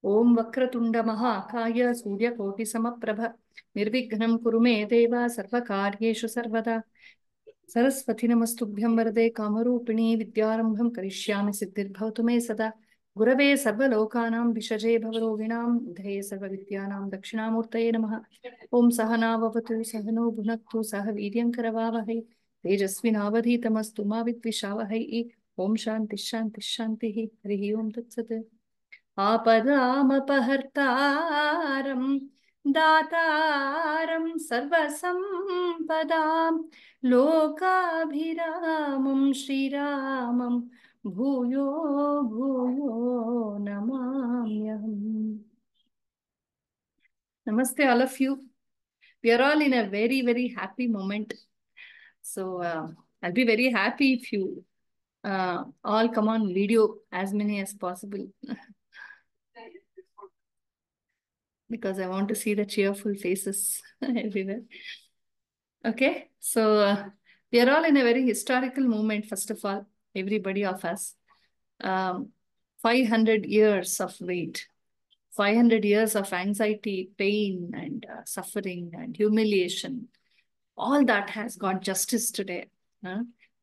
Om Vakratunda Mahakaya Surya Koti Samaprabha Nirvighnam Kuru me Deva Sarvakaryeshu Sarvada Saraswati Namastubhyam Varade Kamarupini Vidyarambham Karishyami Siddhirbhavatu me Sada Gurave Sarvalokanam Vishaje Bhavaroginam Udhaye Sarvavidyanam Dakshinamurtaye Namaha Om Sahana Vavatu Sahano Bhunaktu Sahaviryam Karavavahay Tejasvinavadhitamastu Ma Vidvishavahai Om Shanti Shanti Shanti Harihi Om Tat Sat आपदामपहर्तारं दातारं सर्वसम्पदां लोकाभिरामं श्रीरामं भूयो भूयो नमाम्यहम्. Namaste all of you. We are all in a very, very happy moment. So I'll be very happy if you all come on video, as many as possible. Because I want to see the cheerful faces everywhere. Okay, so we are all in a very historical moment, first of all, everybody of us. 500 years of wait, 500 years of anxiety, pain, and suffering and humiliation. All that has got justice today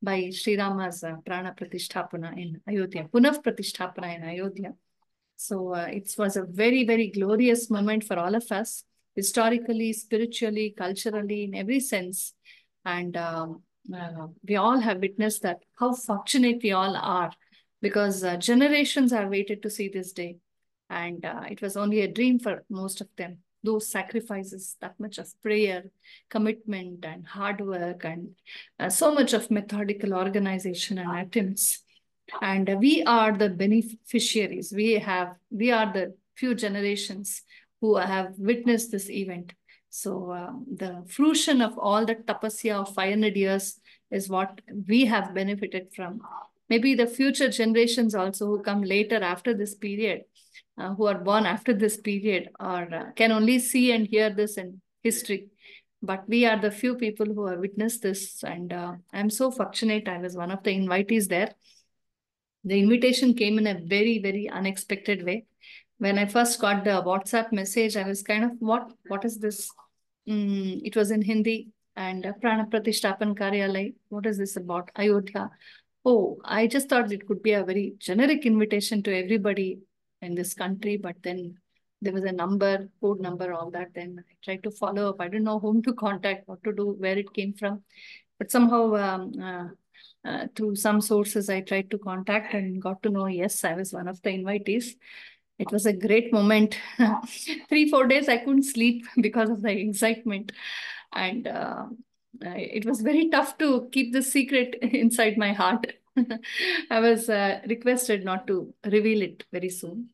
by Sri Rama's Prana Pratisthapana in Ayodhya, Punav Pratisthapana in Ayodhya. So it was a very, very glorious moment for all of us, historically, spiritually, culturally, in every sense. And we all have witnessed that, how fortunate we all are, because generations have waited to see this day. And it was only a dream for most of them. Those sacrifices, that much of prayer, commitment, and hard work, and so much of methodical organization and attempts. And we are the beneficiaries. We are the few generations who have witnessed this event. So the fruition of all the tapasya of 500 years is what we have benefited from. Maybe the future generations also who come later after this period, who are born after this period, or can only see and hear this in history. But we are the few people who have witnessed this. And I'm so fortunate. I was one of the invitees there. The invitation came in a very, very unexpected way. When I first got the WhatsApp message, I was kind of, what is this? It was in Hindi, and Prana Pratishtapan Karyalay. What is this about? Ayodhya. Oh, I just thought it could be a very generic invitation to everybody in this country, but then there was a number, code number, all that. Then I tried to follow up. I didn't know whom to contact, what to do, where it came from. But somehow, through some sources, I tried to contact and got to know, yes, I was one of the invitees. It was a great moment. 3-4 days I couldn't sleep because of the excitement. And it was very tough to keep the secret inside my heart. I was requested not to reveal it very soon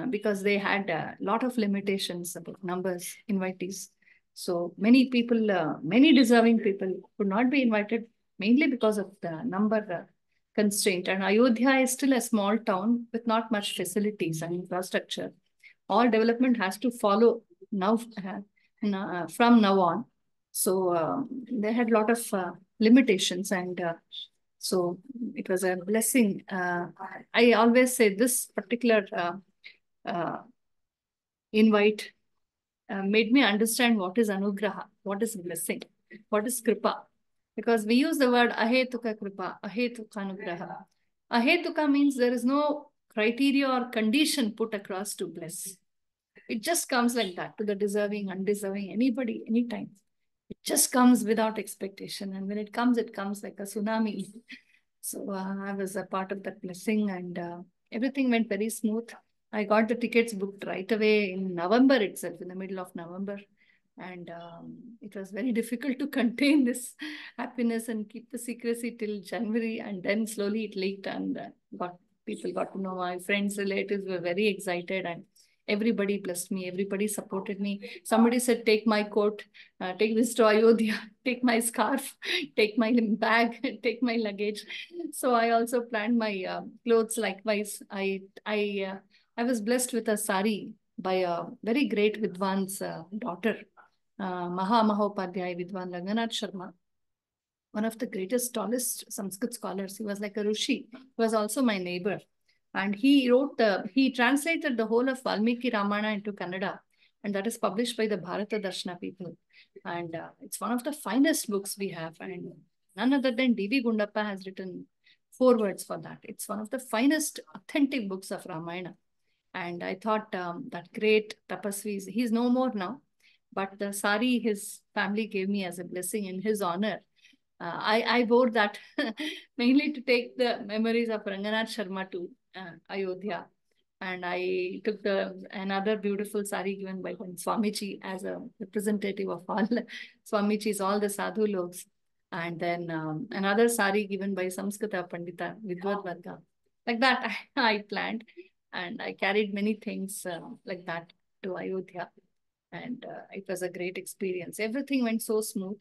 because they had a lot of limitations about numbers, invitees. So many people, many deserving people could not be invited, mainly because of the number constraint. And Ayodhya is still a small town with not much facilities and infrastructure. All development has to follow now from now on. So they had a lot of limitations, and so it was a blessing. I always say this particular invite made me understand what is anugraha, what is blessing, what is kripa. Because we use the word ahetuka kripa, ahetuka anugraha. Ahetuka means there is no criteria or condition put across to bless. It just comes like that to the deserving, undeserving, anybody, anytime. It just comes without expectation. And when it comes like a tsunami. So I was a part of that blessing, and everything went very smooth. I got the tickets booked right away in November itself, in the middle of November. And it was very difficult to contain this happiness and keep the secrecy till January. And then slowly it leaked, and people got to know. My friends, relatives were very excited, and everybody blessed me. Everybody supported me. Somebody said, take my coat, take this to Ayodhya, take my scarf, take my bag, take my luggage. So I also planned my clothes likewise. I was blessed with a sari by a very great Vidwan's daughter, Maha Mahopadhyay Vidwan Ranganath Sharma, one of the greatest, tallest Sanskrit scholars. He was like a Rishi. He was also my neighbor. And he translated the whole of Valmiki Ramayana into Kannada, and that is published by the Bharata Darshana people. And it's one of the finest books we have. And none other than D.V. Gundappa has written forewords for that. It's one of the finest authentic books of Ramayana. And I thought that great Tapasvi, he's no more now, but the sari his family gave me as a blessing in his honor. I wore that mainly to take the memories of Ranganath Sharma to Ayodhya. And I took another beautiful sari given by Swamiji as a representative of all Swamiji's, all the sadhu logs. And then another sari given by Samskrita Pandita, Vidvat Varga. Like that, I planned. And I carried many things like that to Ayodhya. And it was a great experience. Everything went so smooth.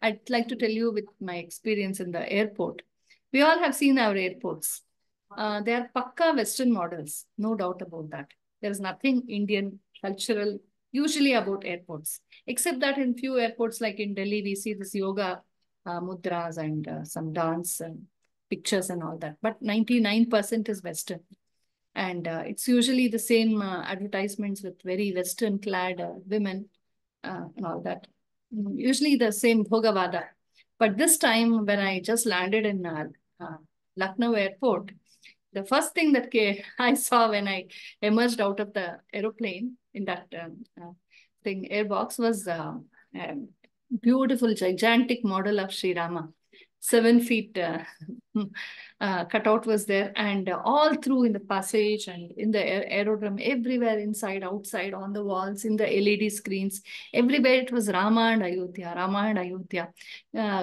I'd like to tell you with my experience in the airport. We all have seen our airports. They are pakka Western models, no doubt about that. There is nothing Indian cultural usually about airports, except that in few airports like in Delhi, we see this yoga mudras and some dance and pictures and all that. But 99% is Western. And it's usually the same advertisements with very Western clad women and all that. Usually the same Bhogavada. But this time when I just landed in Lucknow airport, the first thing that I saw when I emerged out of the aeroplane in that airbox was a beautiful, gigantic model of Sri Rama. 7 feet cutout was there, and all through in the passage and in the aerodrome, everywhere, inside, outside, on the walls, in the LED screens, everywhere it was Rama and Ayodhya, Rama and Ayodhya.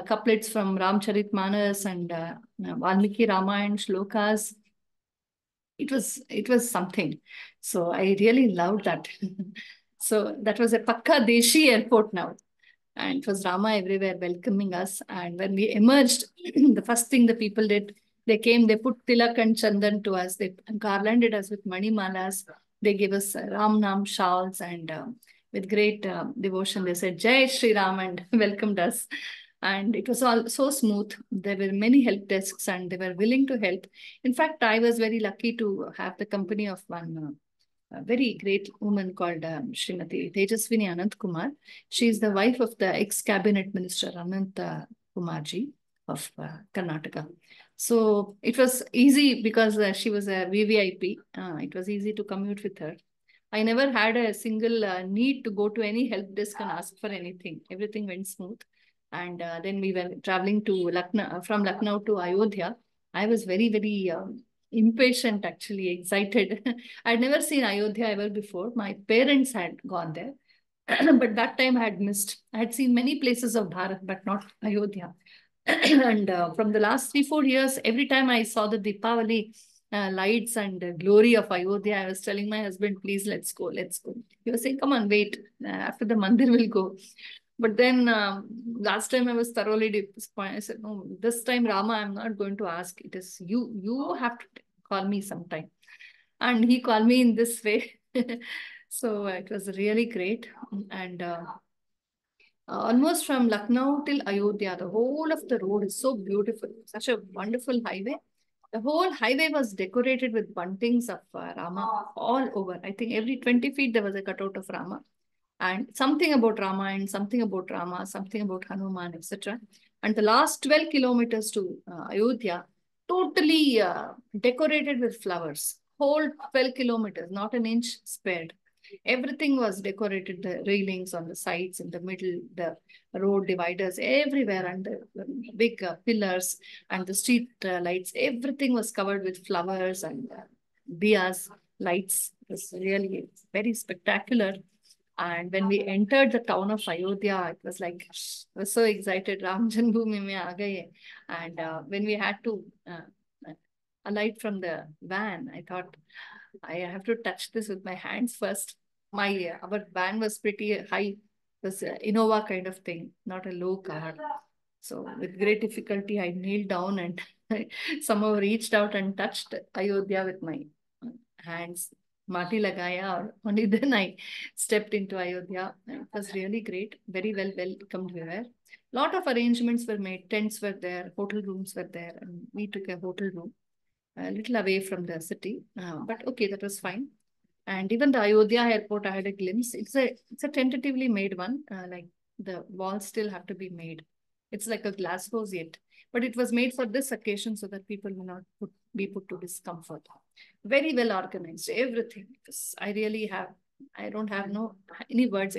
Couplets from Ramcharitmanas and Valmiki Ramayana shlokas. It was something. So I really loved that. So that was a Pakka Deshi airport now. And it was Rama everywhere welcoming us. And when we emerged, the first thing the people did, they came, they put tilak and chandan to us. They garlanded us with manimalas. They gave us Ram Nam shawls, and with great devotion, they said, Jai Shri Ram, and welcomed us. And it was all so smooth. There were many help desks and they were willing to help. In fact, I was very lucky to have the company of one a very great woman called Srimati Tejaswini Anant Kumar. She is the wife of the ex-cabinet minister Anant Kumarji of Karnataka. So it was easy because she was a VVIP. It was easy to commute with her. I never had a single need to go to any help desk and ask for anything. Everything went smooth. And then we were traveling to Lucknow, from Lucknow to Ayodhya. I was very, very impatient, actually, excited. I'd never seen Ayodhya ever before. My parents had gone there, but that time I had missed. I had seen many places of Bharat, but not Ayodhya. And from the last 3-4 years, every time I saw the Deepavali lights and glory of Ayodhya, I was telling my husband, please, let's go, let's go. He was saying, come on, wait, after the mandir we'll go. But then last time I was thoroughly disappointed. I said, no, this time Rama, I'm not going to ask. It is you. You have to call me sometime. And he called me in this way. So it was really great. And almost from Lucknow till Ayodhya, the whole of the road is so beautiful. Such a wonderful highway. The whole highway was decorated with buntings of Rama all over. I think every 20 feet there was a cutout of Rama. And something about Rama and something about Rama, something about Hanuman, etc. And the last 12 kilometers to Ayodhya, totally decorated with flowers. Whole 12 kilometers, not an inch spared. Everything was decorated, the railings on the sides, in the middle, the road dividers, everywhere, and the big pillars and the street lights. Everything was covered with flowers and diyas, lights. It was really very spectacular. And when we entered the town of Ayodhya, it was like, I was so excited, Ram Janmabhoomi mein aa gaye. And when we had to alight from the van, I thought, I have to touch this with my hands first. Our van was pretty high. It was an Innova kind of thing, not a low car. So with great difficulty, I kneeled down and somehow reached out and touched Ayodhya with my hands. Mati lagaya, or only then I stepped into Ayodhya. It was really great. Very well welcomed we were. Lot of arrangements were made. Tents were there, hotel rooms were there, and we took a hotel room. a little away from the city. But okay, that was fine. And even the Ayodhya airport, I had a glimpse. It's a tentatively made one. Like the walls still have to be made. It's like a glass house yet, but it was made for this occasion so that people will not be put to discomfort. Very well organized, everything. I really have. I don't have no any words.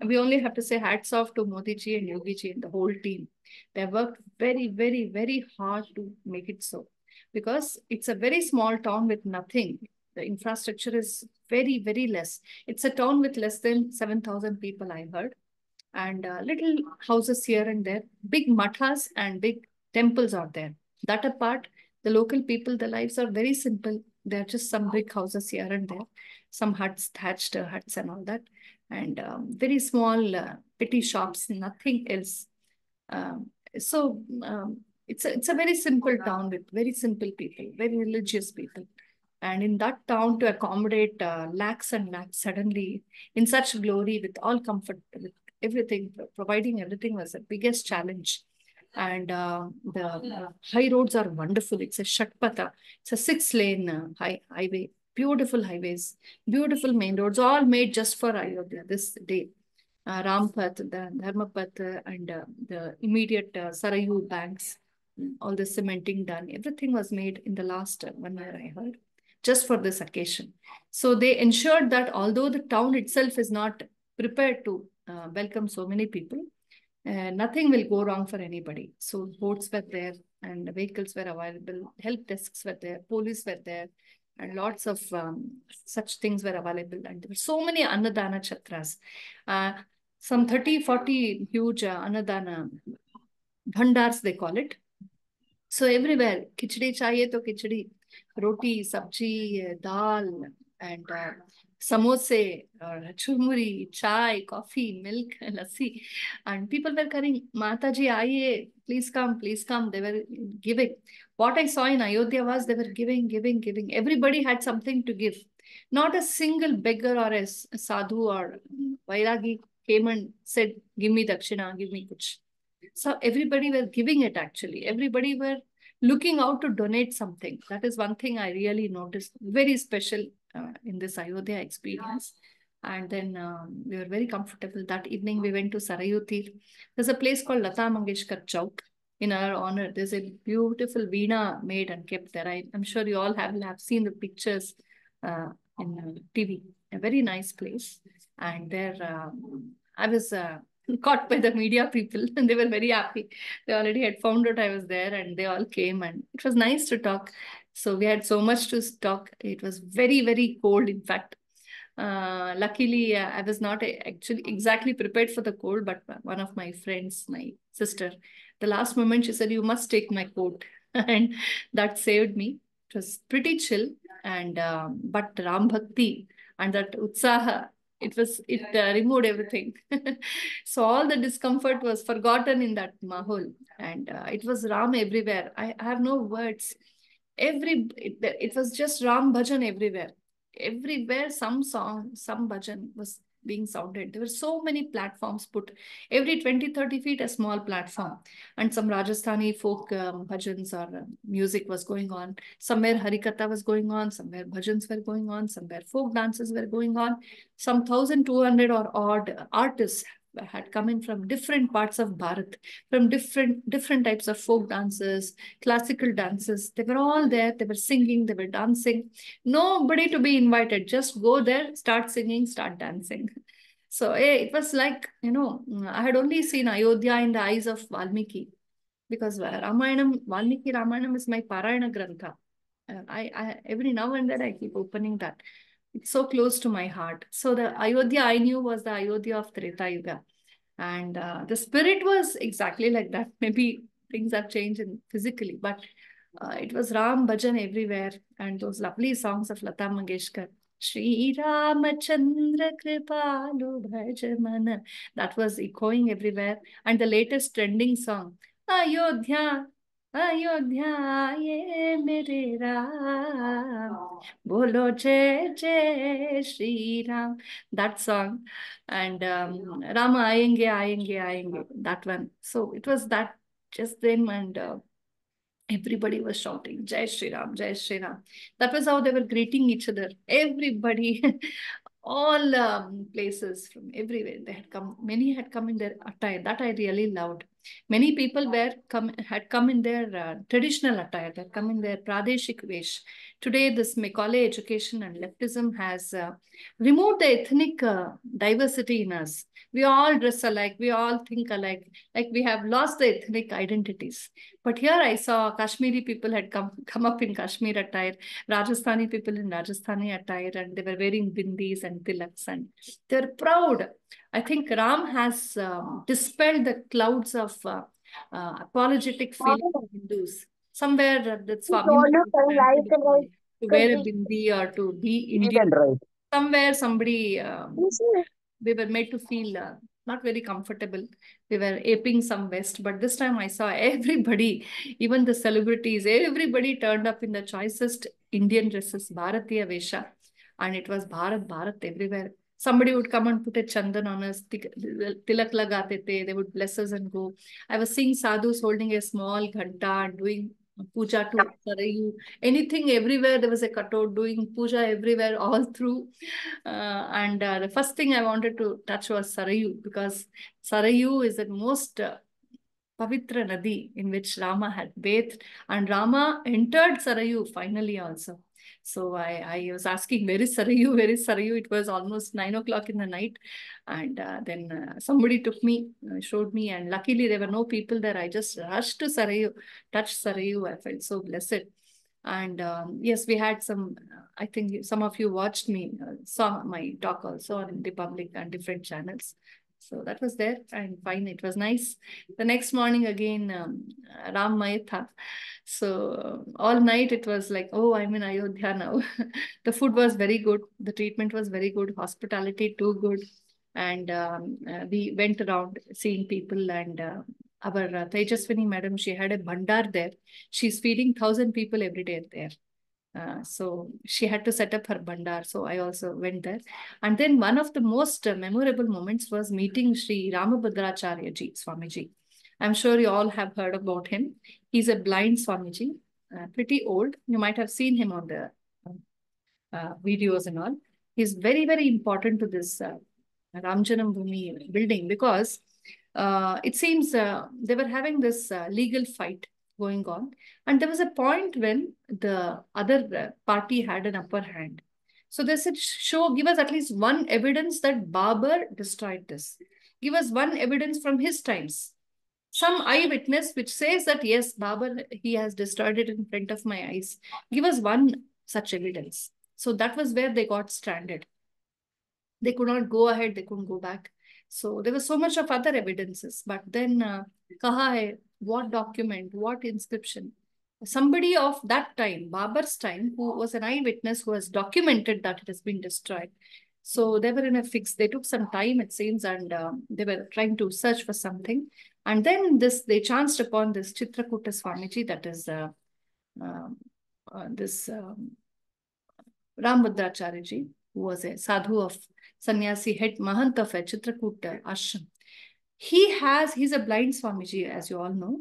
We only have to say hats off to Modi ji and Yogi ji and the whole team. They worked very, very, very hard to make it so, because it's a very small town with nothing. The infrastructure is very, very less. It's a town with less than 7,000 people, I heard, and little houses here and there. Big mathas and big temples are there. That apart, the local people, the lives are very simple. There are just some big houses here and there, some huts, thatched huts and all that, and very small petty shops, nothing else. So it's a very simple town with very simple people, very religious people. And in that town, to accommodate lakhs and lakhs suddenly in such glory with all comfort, with everything, providing everything was the biggest challenge. And the high roads are wonderful. It's a Shatpata. It's a 6-lane highway. Beautiful highways, beautiful main roads, all made just for Ayodhya this day. Rampath, the Dharmapath, and the immediate Sarayu banks, all the cementing done. Everything was made in the last 1 year, I heard, just for this occasion. So they ensured that although the town itself is not prepared to welcome so many people, nothing will go wrong for anybody. So boats were there and vehicles were available, help desks were there, police were there, and lots of such things were available. And there were so many Annadana Chatras. Some 30, 40 huge Annadana bhandars, they call it. So everywhere, khichdi chahiye to khichdi, roti, sabji, dal, and samosa, churmuri, chai, coffee, milk, lassi. And people were carrying, Mataji, aaye, please come, please come. They were giving. What I saw in Ayodhya was they were giving, giving, giving. Everybody had something to give. Not a single beggar or a sadhu or vairagi came and said, give me dakshina, give me kuch. So everybody were giving it actually. Everybody were looking out to donate something. That is one thing I really noticed. Very special in this Ayodhya experience. And then we were very comfortable. That evening we went to Sarayu Tir. There's a place called Lata Mangeshkar Chowk. In our honor, there's a beautiful veena made and kept there. I'm sure you all have seen the pictures in TV. A very nice place. And there I was caught by the media people and they were very happy. They already had found out I was there and they all came and it was nice to talk. So we had so much to talk. It was very, very cold, in fact. Luckily, I was not actually exactly prepared for the cold, but one of my friends, my sister, the last moment she said, you must take my coat. And that saved me. It was pretty chill, and but Ram Bhakti and that Utsaha, it removed everything. So all the discomfort was forgotten in that mahol, and it was Ram everywhere. I have no words. It was just Ram bhajan everywhere. Everywhere some song, some bhajan was being sounded. There were so many platforms put. Every 20, 30 feet, a small platform. And some Rajasthani folk bhajans or music was going on. Somewhere Harikatha was going on. Somewhere bhajans were going on. Somewhere folk dances were going on. Some 1,200 or odd artists had come in from different parts of Bharat, from different types of folk dances, classical dances. They were all there. They were singing. They were dancing. Nobody to be invited. Just go there, start singing, start dancing. So it was like, I had only seen Ayodhya in the eyes of Valmiki, because Valmiki Ramayana is my Parayana Grantha. I every now and then I keep opening that. It's so close to my heart. So the Ayodhya I knew was the Ayodhya of Treta Yuga. And the spirit was exactly like that. Maybe things have changed physically, but it was Ram Bhajan everywhere. And those lovely songs of Lata Mangeshkar. Shri Ramachandra Kripalu Bhajamana. That was echoing everywhere. And the latest trending song, Ayodhya, Ayodhya, ye mere Ram, bolo jai jai Shri Ram. That song. And Rama Ayenge, Ayenge, Ayenge, that one. So it was that just then. And Everybody was shouting, Jai Shri Ram, Jai Shri Ram. That was how they were greeting each other. Everybody, all places from everywhere. They had come, many had come in their attire. That I really loved. Many people had come in their traditional attire. They had come in their Pradeshik Vesh. Today, this Macaulay education and leftism has removed the ethnic diversity in us. We all dress alike. We all think alike. Like we have lost the ethnic identities. But here I saw Kashmiri people had come up in Kashmir attire, Rajasthani people in Rajasthani attire, and they were wearing bindis and tilaks, and they're proud. I think Ram has dispelled the clouds of apologetic feeling of Hindus. Somewhere that Swami to wear a bindi or to be Indian. Somewhere somebody we were made to feel not very comfortable. We were aping some West, but this time I saw everybody, even the celebrities, everybody turned up in the choicest Indian dresses, Bharatiya Vesha, and it was Bharat, Bharat everywhere. Somebody would come and put a chandan on us, tilak lagate the, they would bless us and go. I was seeing sadhus holding a small ghanta and doing puja to Sarayu. Anything everywhere, there was a cutout doing puja everywhere, all through. And the first thing I wanted to touch was Sarayu, because Sarayu is the most Pavitra Nadi in which Rama had bathed, and Rama entered Sarayu finally also. So I was asking, where is Sarayu? Where is Sarayu? It was almost 9 o'clock in the night. And then somebody took me, showed me, and luckily there were no people there. I just rushed to Sarayu, touched Sarayu. I felt so blessed. And yes, we had some, I think some of you watched me, saw my talk also on the public and different channels. So that was there and fine. It was nice. The next morning again, Ram Mayatha. So all night it was like, oh, I'm in Ayodhya now. The food was very good. The treatment was very good. Hospitality too good. And we went around seeing people, and our Tejaswini madam, she had a bhandar there. She's feeding 1,000 people every day there. So she had to set up her bhandar. So I also went there. And then one of the most memorable moments was meeting Sri Ramabhadracharya ji, Swamiji. I'm sure you all have heard about him. He's a blind Swamiji, pretty old. You might have seen him on the videos and all. He's very, very important to this Ramjanam Bhumi building, because it seems they were having this legal fight going on. And there was a point when the other party had an upper hand. So they said, give us at least one evidence that Babur destroyed this. Give us one evidence from his times. Some eyewitness which says that, yes, Babur, he has destroyed it in front of my eyes. Give us one such evidence. So that was where they got stranded. They could not go ahead, they couldn't go back. So there was so much of other evidences. But then, kaha hai, what document, what inscription? Somebody of that time, Babur's time, who was an eyewitness who has documented that it has been destroyed. So they were in a fix. They took some time, it seems, and they were trying to search for something. And then they chanced upon this Chitrakuta Swamiji, that is this Ramabhadracharya ji, who was a sadhu of sannyasi, head mahant of a Chitrakuta ashram. He's a blind Swamiji, as you all know.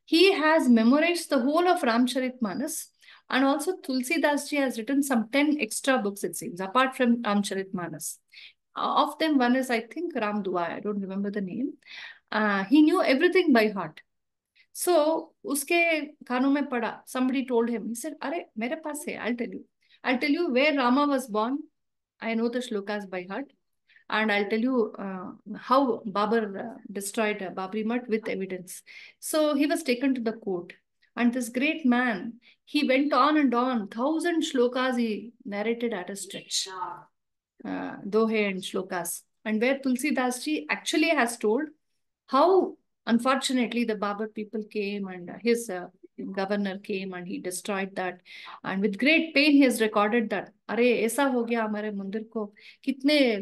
He has memorized the whole of Ramcharitmanas, and also Tulsidas ji has written some 10 extra books, it seems, apart from Ramcharitmanas. Of them, one is, I think, Ram Dua. I don't remember the name. He knew everything by heart. So, uske kanon mein pada, somebody told him, he said, "Are, mere paas hai, I'll tell you. I'll tell you where Rama was born. I know the shlokas by heart. And I'll tell you how Babur destroyed Babri Mutt with evidence." So he was taken to the court. And this great man, he went on and on. 1,000 shlokas he narrated at a stretch. Dohe and shlokas. And where Tulsidas ji actually has told how, unfortunately, the Babur people came and his governor came and he destroyed that. And with great pain, he has recorded that. Are, aisa ho gaya hamare mandir ko, kitne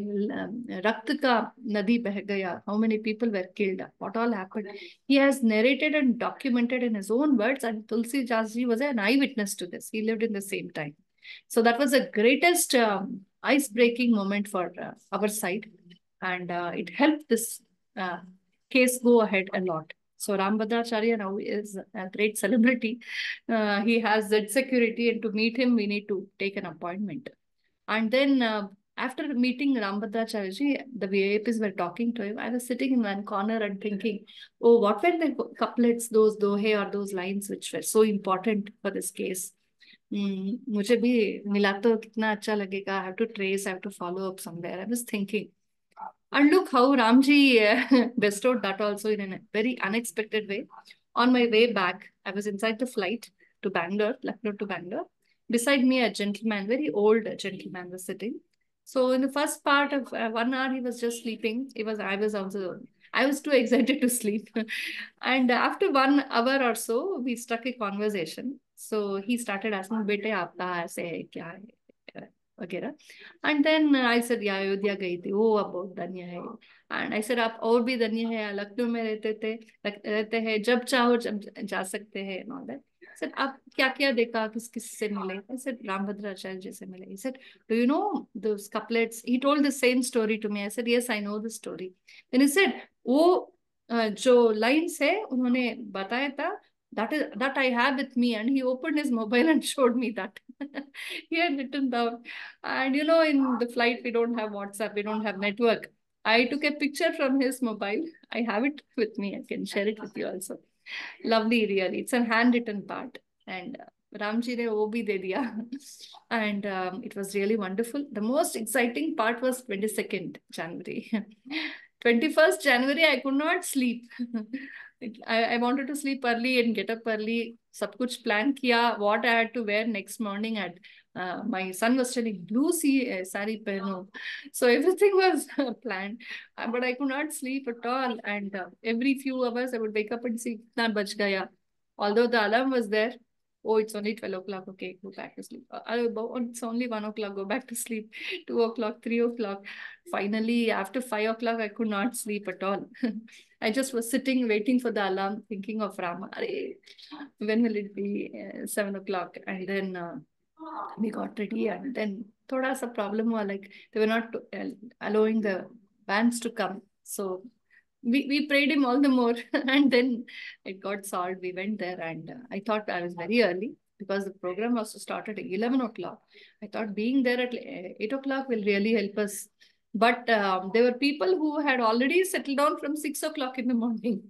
rakt ka nadi beh gaya, how many people were killed, what all happened. He has narrated and documented in his own words, and Tulsi Das ji was an eyewitness to this. He lived in the same time. So that was the greatest ice-breaking moment for our side. And it helped this case go ahead a lot. So Rambhadracharya now is a great celebrity. He has Z security, and to meet him, we need to take an appointment. And then after meeting Rambhadracharya, the VIPs were talking to him. I was sitting in one corner and thinking, oh, what were the couplets, those dohe or those lines which were so important for this case? मुझे भी मिला तो कितना अच्छा लगेगा. I have to trace, I have to follow up somewhere. I was thinking. And look how Ramji bestowed that also in a very unexpected way. On my way back, I was inside the flight to Bangalore, Lucknow to Bangalore. Beside me, a gentleman, very old gentleman, was sitting. So in the first part of 1 hour, he was just sleeping. I was too excited to sleep. And after 1 hour or so, we struck a conversation. So he started asking, "Bete, aapka aise hai, kya hai?" वगैरह. And then I said, yeah, Ayodhya गई थी. ओ, अब बहुत धन्य है. And I said, आप और भी धन्य है, लखनऊ में रहते हैं, जब चाहो जब जा सकते हैं, and all that. I said, आप क्या क्या देखा, किस किस से मिले? I said, रामभद्राचार्य जी से मिले. He said, do you know those couplets? He told the same story to me. I said, yes, I know the story. Then he said, वो जो लाइन्स है उन्होंने बताया था, that I have with me, and he opened his mobile and showed me that. He had written down. And you know, in the flight, we don't have WhatsApp, we don't have network. I took a picture from his mobile. I have it with me. I can share it with you also. Lovely, really. It's a handwritten part. And Ramji ne wo bhi de diya. And it was really wonderful. The most exciting part was 22nd January. 21st January, I could not sleep. I wanted to sleep early and get up early. Sab kuch plan kiya, what I had to wear next morning. At my son was telling, blue sari pehno. So everything was planned. But I could not sleep at all. And every few hours, I would wake up and see, kitna baj gaya. Although the alarm was there, oh, it's only 12 o'clock. Okay, go back to sleep. It's only 1 o'clock. Go back to sleep. 2 o'clock, 3 o'clock. Finally, after 5 o'clock, I could not sleep at all. I just was sitting, waiting for the alarm, thinking of Rama. When will it be? 7 o'clock. And then we got ready. And then thoda sa problem was like they were not allowing the vans to come. So we prayed him all the more. And then it got solved. We went there, and I thought I was very early because the program was to start at 11 o'clock. I thought being there at 8 o'clock will really help us. But there were people who had already settled down from 6 o'clock in the morning.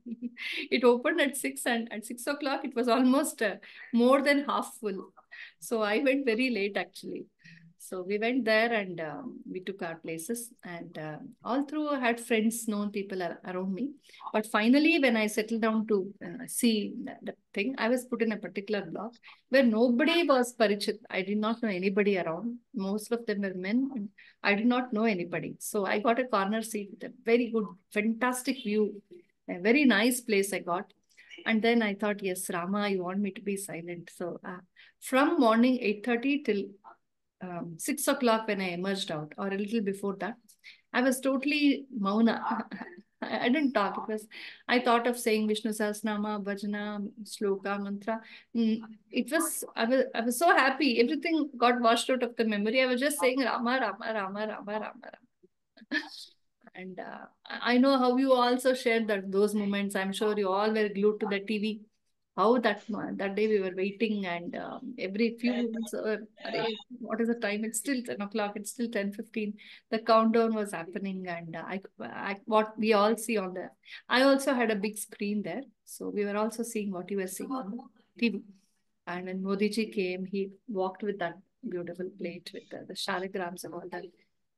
It opened at 6, and at 6 o'clock, it was almost more than half full. So I went very late, actually. So we went there, and we took our places, and all through I had friends, known people around me. But finally, when I settled down to see the thing, I was put in a particular block where nobody was parichit. I did not know anybody around. Most of them were men, and I did not know anybody. So I got a corner seat with a very good, fantastic view, a very nice place I got. And then I thought, yes, Rama, you want me to be silent. So from morning 8:30 till 6 o'clock when I emerged out, or a little before that, I was totally mauna. I didn't talk. I thought of saying Vishnu Sahasranama, Bhajana, Sloka, Mantra. I was so happy. Everything got washed out of the memory. I was just saying Rama, Rama, Rama, Rama, Rama, Rama. And I know how you also shared those moments. I'm sure you all were glued to the TV. How that day we were waiting, and every few minutes, what is the time? It's still 10 o'clock. It's still 10:15. The countdown was happening, and what we all see on the. I also had a big screen there, so we were also seeing what you were seeing on the TV. And when Modi ji came, he walked with that beautiful plate with the shaligrams and all that.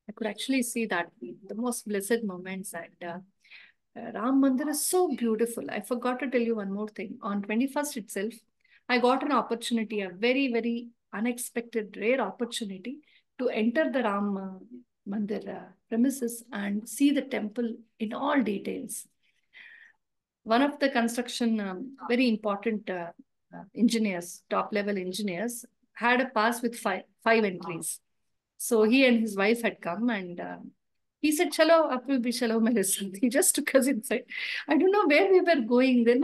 I could actually see that the most blessed moments, and Ram Mandir is so beautiful. I forgot to tell you one more thing. On 21st itself, I got an opportunity, a very, very unexpected, rare opportunity to enter the Ram Mandir premises and see the temple in all details. One of the construction, very important engineers, top level engineers, had a pass with five entries. So he and his wife had come, and he said, "Chalo, aap bhi chalo mere saath." He just took us inside. I don't know where we were going. Then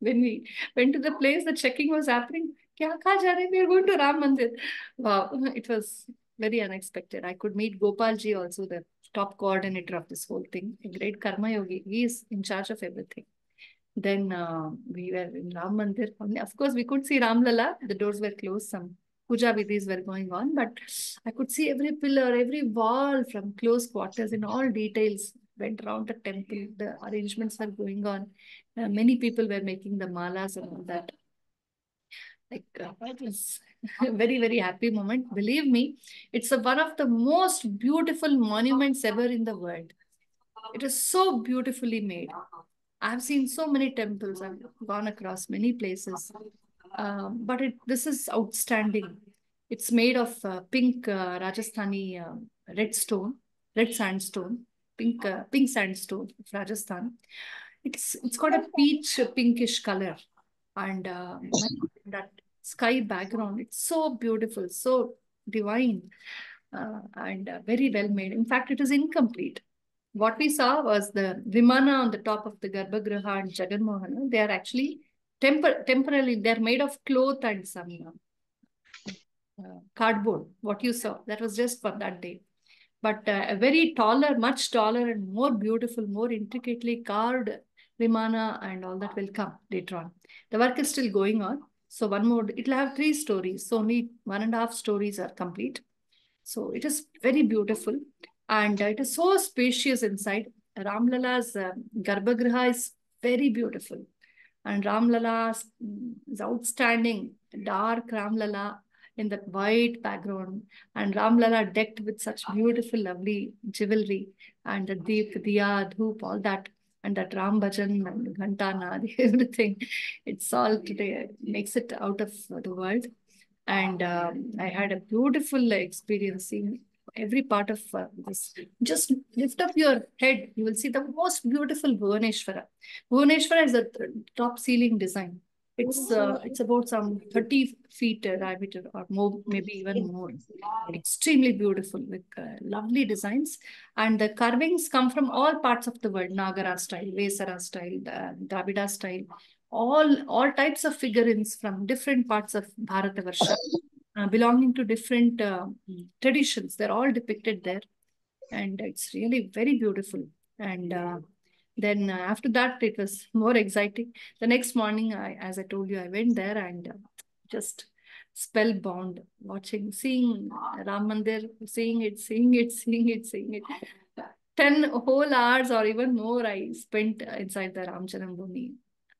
when we went to the place, the checking was happening. Kya kaha ja rahe? We are going to Ram Mandir. Wow, it was very unexpected. I could meet Gopal ji also, the top coordinator of this whole thing, a great karma yogi. He is in charge of everything. Then we were in Ram Mandir. Of course, we could see Ram Lala. The doors were closed. Some puja vidhis were going on, but I could see every pillar, every wall from close quarters in all details. Went around the temple. The arrangements were going on. Many people were making the malas and all that. Like it was a very, very happy moment. Believe me, it's one of the most beautiful monuments ever in the world. It is so beautifully made. I've seen so many temples. I've gone across many places, but this is outstanding. It's made of pink Rajasthani red stone, red sandstone, pink sandstone of Rajasthan. It's got a peach pinkish color, and that sky background. It's so beautiful, so divine, and very well made. In fact, it is incomplete. What we saw was the Vimana on the top of the Garbhagriha and Jagan Mohana. They are actually temporarily, they're made of cloth and some cardboard. What you saw, that was just for that day. But a very taller, much taller and more beautiful, more intricately carved Vimana and all that will come later on. The work is still going on. So one more, it'll have 3 stories. So only 1.5 stories are complete. So it is very beautiful and it is so spacious inside. Ramlala's Garbhagriha is very beautiful and Ramlala is outstanding. Dark Ramlala in that white background and Ramlala decked with such beautiful, lovely jewelry and the deep, diya, dhoop, all that and that Ram Bhajan and Ghantana, everything. It's all today makes it out of the world. And I had a beautiful experience seeing every part of this. Just lift up your head, you will see the most beautiful Bhuvaneshwara. Bhuvaneshwara is a top ceiling design. It's about some 30 feet diameter or more, maybe even more. Extremely beautiful with lovely designs. And the carvings come from all parts of the world, Nagara style, Vesara style, Dravida style, all types of figurines from different parts of Bharatavarsha, belonging to different traditions. They're all depicted there, and it's really very beautiful. And then after that, it was more exciting. The next morning, as I told you, I went there and just spellbound, seeing Ram Mandir, seeing it, seeing it, seeing it, seeing it. 10 whole hours or even more I spent inside the Ram Janambhoomi.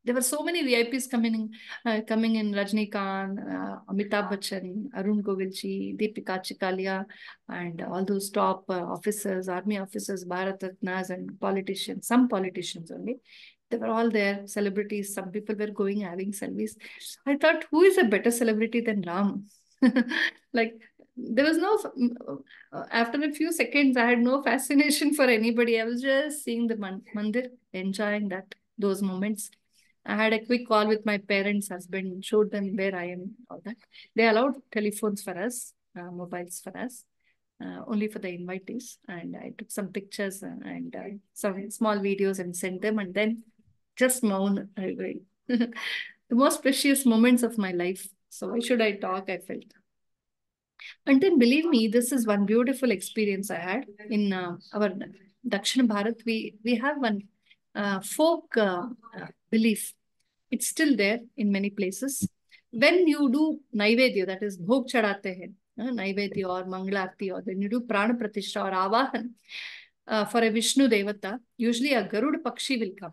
There were so many VIPs coming in Rajnikant, Amitabh Bachchan, Arun Govilji, Deepika Chikalia, and all those top officers, army officers, Bharat Ratnas, and politicians, some politicians only. They were all there, celebrities. Some people were going having selfies. I thought, who is a better celebrity than Ram? Like, there was no, after a few seconds, I had no fascination for anybody. I was just seeing the mandir, enjoying those moments. I had a quick call with my parents, husband, showed them where I am, all that. They allowed telephones for us, mobiles for us, only for the invitees. And I took some pictures and some small videos and sent them. And then just moan. The most precious moments of my life. So why should I talk? I felt. And then believe me, this is one beautiful experience I had in our Dakshin Bharat. We have one folk belief. It's still there in many places. When you do Naivedya, that is Bhog Chadate hai, Naivedya or Mangalarti, or then you do Prana Pratishtha or Avahan for a Vishnu Devata, usually a Garud Pakshi will come.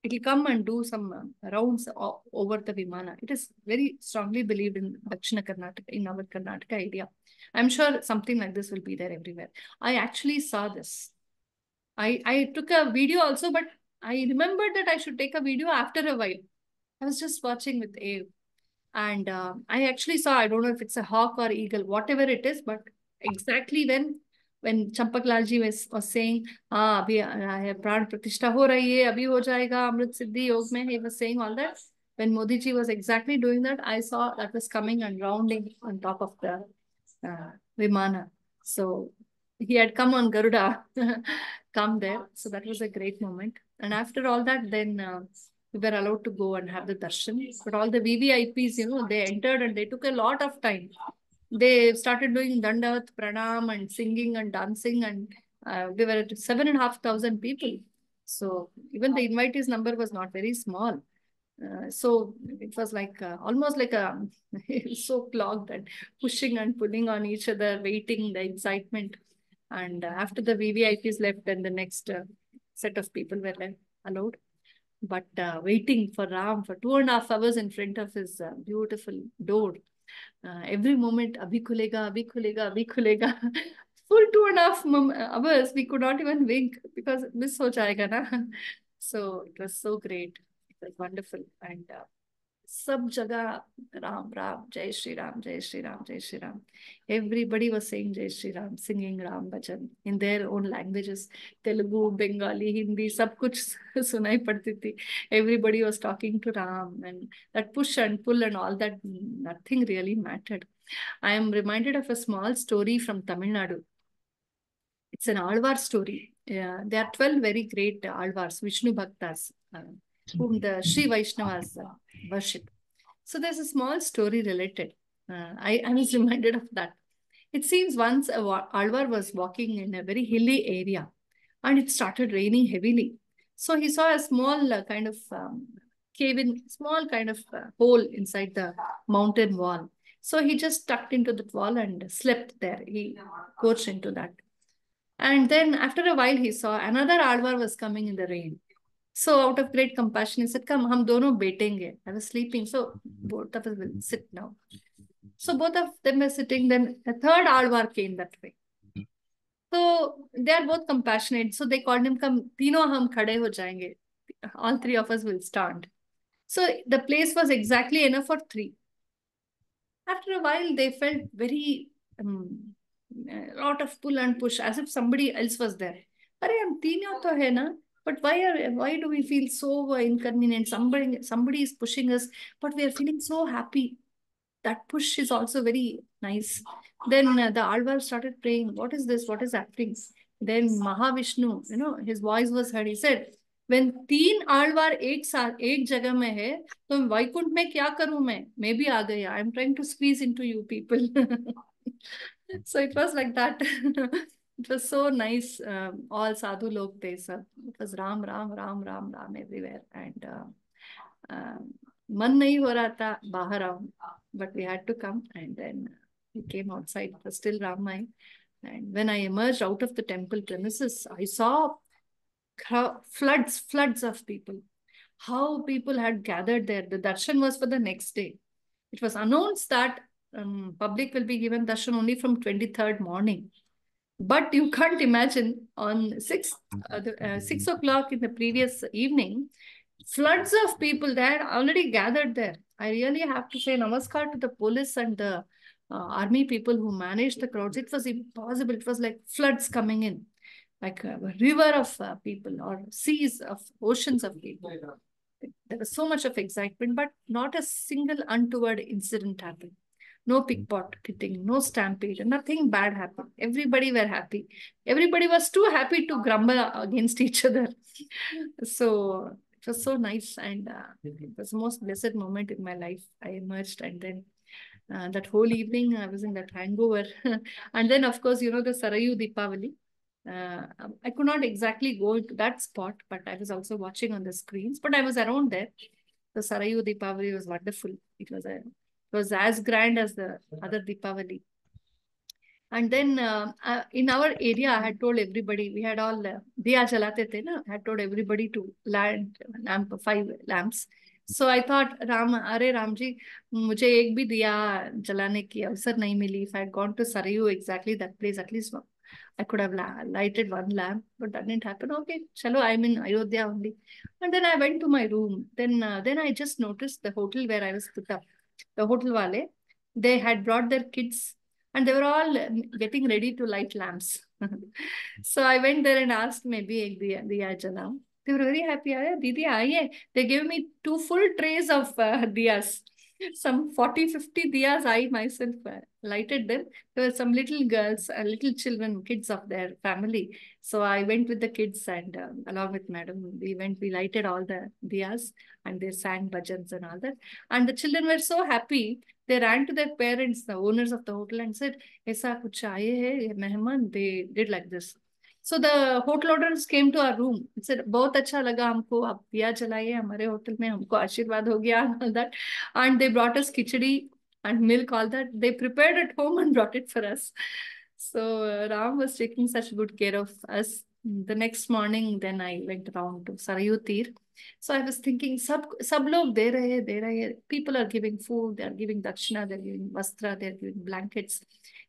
It will come and do some rounds over the Vimana. It is very strongly believed in Dakshina Karnataka, in our Karnataka area. I'm sure something like this will be there everywhere. I actually saw this. I took a video also, but I remembered that I should take a video after a while. I was just watching with Abe. And I actually saw, I don't know if it's a hawk or eagle, whatever it is, but exactly when Champak Lalji was saying, ah, abhi pran pratishtha ho rahi hai, abhi ho jayega, Amrit Siddhi Yog mein, he was saying all that. When Modi ji was exactly doing that, I saw that was coming and rounding on top of the Vimana. So he had come on Garuda, come there. So that was a great moment. And after all that, then we were allowed to go and have the darshan. But all the VVIPs, they entered and they took a lot of time. They started doing Dandavat, Pranam and singing and dancing. And we were at 7,500 people. So even the invitees number was not very small. So it was like almost like a so clogged and pushing and pulling on each other, waiting, the excitement. And after the VVIPs left, then the next set of people were allowed. But waiting for Ram for 2.5 hours in front of his beautiful door. Every moment, abhi khulega, abhi khulega, abhi khulega. Full 2.5 hours, we could not even wink because miss ho jayega na. So it was so great. It was wonderful. And सब जगह राम राम जय श्री राम जय श्री राम जय Shri Ram. Everybody was saying Jai Shri Ram, singing Ram bhajan in their own languages. Telugu, Bengali, Hindi, सब कुछ सुनाई पड़ती थी. Everybody was talking to Ram, and that push and pull and all that, nothing really mattered. I am reminded of a small story from Tamil Nadu. It's an Alvar story. There are 12 very great Alvars, Vishnu Bhaktas, whom the Sri Vaishnavas worship. So there's a small story related. I was reminded of that. It seems once a Alvar was walking in a very hilly area and it started raining heavily. So he saw a small kind of cave in, small kind of hole inside the mountain wall. So he just tucked into that wall and slept there. He coached into that. And then after a while, he saw another Alvar was coming in the rain. So out of great compassion, he said, come, hum dono betenge. I was sleeping. So both of us will sit now. So both of them were sitting. Then a third Alvar came that way. So they are both compassionate. So they called him, come, tino hum khade ho jayenge. All three of us will stand. So the place was exactly enough for three. After a while, they felt very, a lot of pull and push, as if somebody else was there. Arey, hum teenon to hai na? But why do we feel so inconvenient? Somebody is pushing us, but we are feeling so happy. That push is also very nice. Then the Alvar started praying, what is this? What is happening? Then Mahavishnu, his voice was heard. He said, when तीन आलवार एक जगह में है तो वैकुंठ में क्या करूं मैं भी आ गया. I'm trying to squeeze into you people. So it was like that. It was so nice. All sadhu log the sir. It was Ram Ram Ram Ram Ram everywhere. And मन नहीं हो रहा था बाहर आओ, but we had to come. And then we came outside. It was still Ramai. And when I emerged out of the temple premises, I saw floods of people. How people had gathered there. The darshan was for the next day. It was announced that public will be given darshan only from 23rd morning. But you can't imagine, on 6 o'clock in the previous evening, floods of people there already gathered there. I really have to say namaskar to the police and the army people who managed the crowds. It was impossible. It was like floods coming in, like a river of people or seas of oceans of people. There was so much of excitement, but not a single untoward incident happened. No pickpocketing, no stampede, nothing bad happened. Everybody were happy. Everybody was too happy to grumble against each other. So it was so nice, and it was the most blessed moment in my life. I emerged, and then that whole evening I was in that hangover. And then, of course, the Sarayu Deepavali. I could not exactly go to that spot, but I was also watching on the screens. But I was around there. The Sarayu Deepavali was wonderful. It was as grand as the other Deepavali. And then in our area, I had told everybody, we had all diya jalate the na. I had told everybody to light 5 lamps. So I thought, Are Ramji, मुझे एक भी दिया जलाने की अवसर नहीं मिली. If I had gone to Sarayu, exactly that place, at least I could have lighted one lamp, but that didn't happen. Okay, chalo, I'm in Ayodhya only. And then I went to my room. Then I just noticed the hotel where I was put up. The hotel wale, they had brought their kids and they were all getting ready to light lamps. So I went there and asked, maybe ek diya jala. They were very happy. Didi, aaye. They gave me 2 full trays of diyas. Some 40-50 diyas I myself lighted them. There were some little girls, little children, kids of their family. So I went with the kids and along with madam, we lighted all the diyas and they sang bhajans and all that. And the children were so happy. They ran to their parents, the owners of the hotel, and said, "Aisa kuch aaye hai mehman." They did like this. So the hotel owners came to our room. It said, बहुत अच्छा लगा हमको, आप दिया जलाइए हमारे hotel में, हमको आशीर्वाद हो गया and all that. And they brought us khichdi and milk, all that. They prepared at home and brought it for us. So Ram was taking such good care of us. The next morning, then I went around to Sarayu Tir. So I was thinking, sab log de rahe. People are giving food, they are giving dakshina, they are giving vastra, they are giving blankets.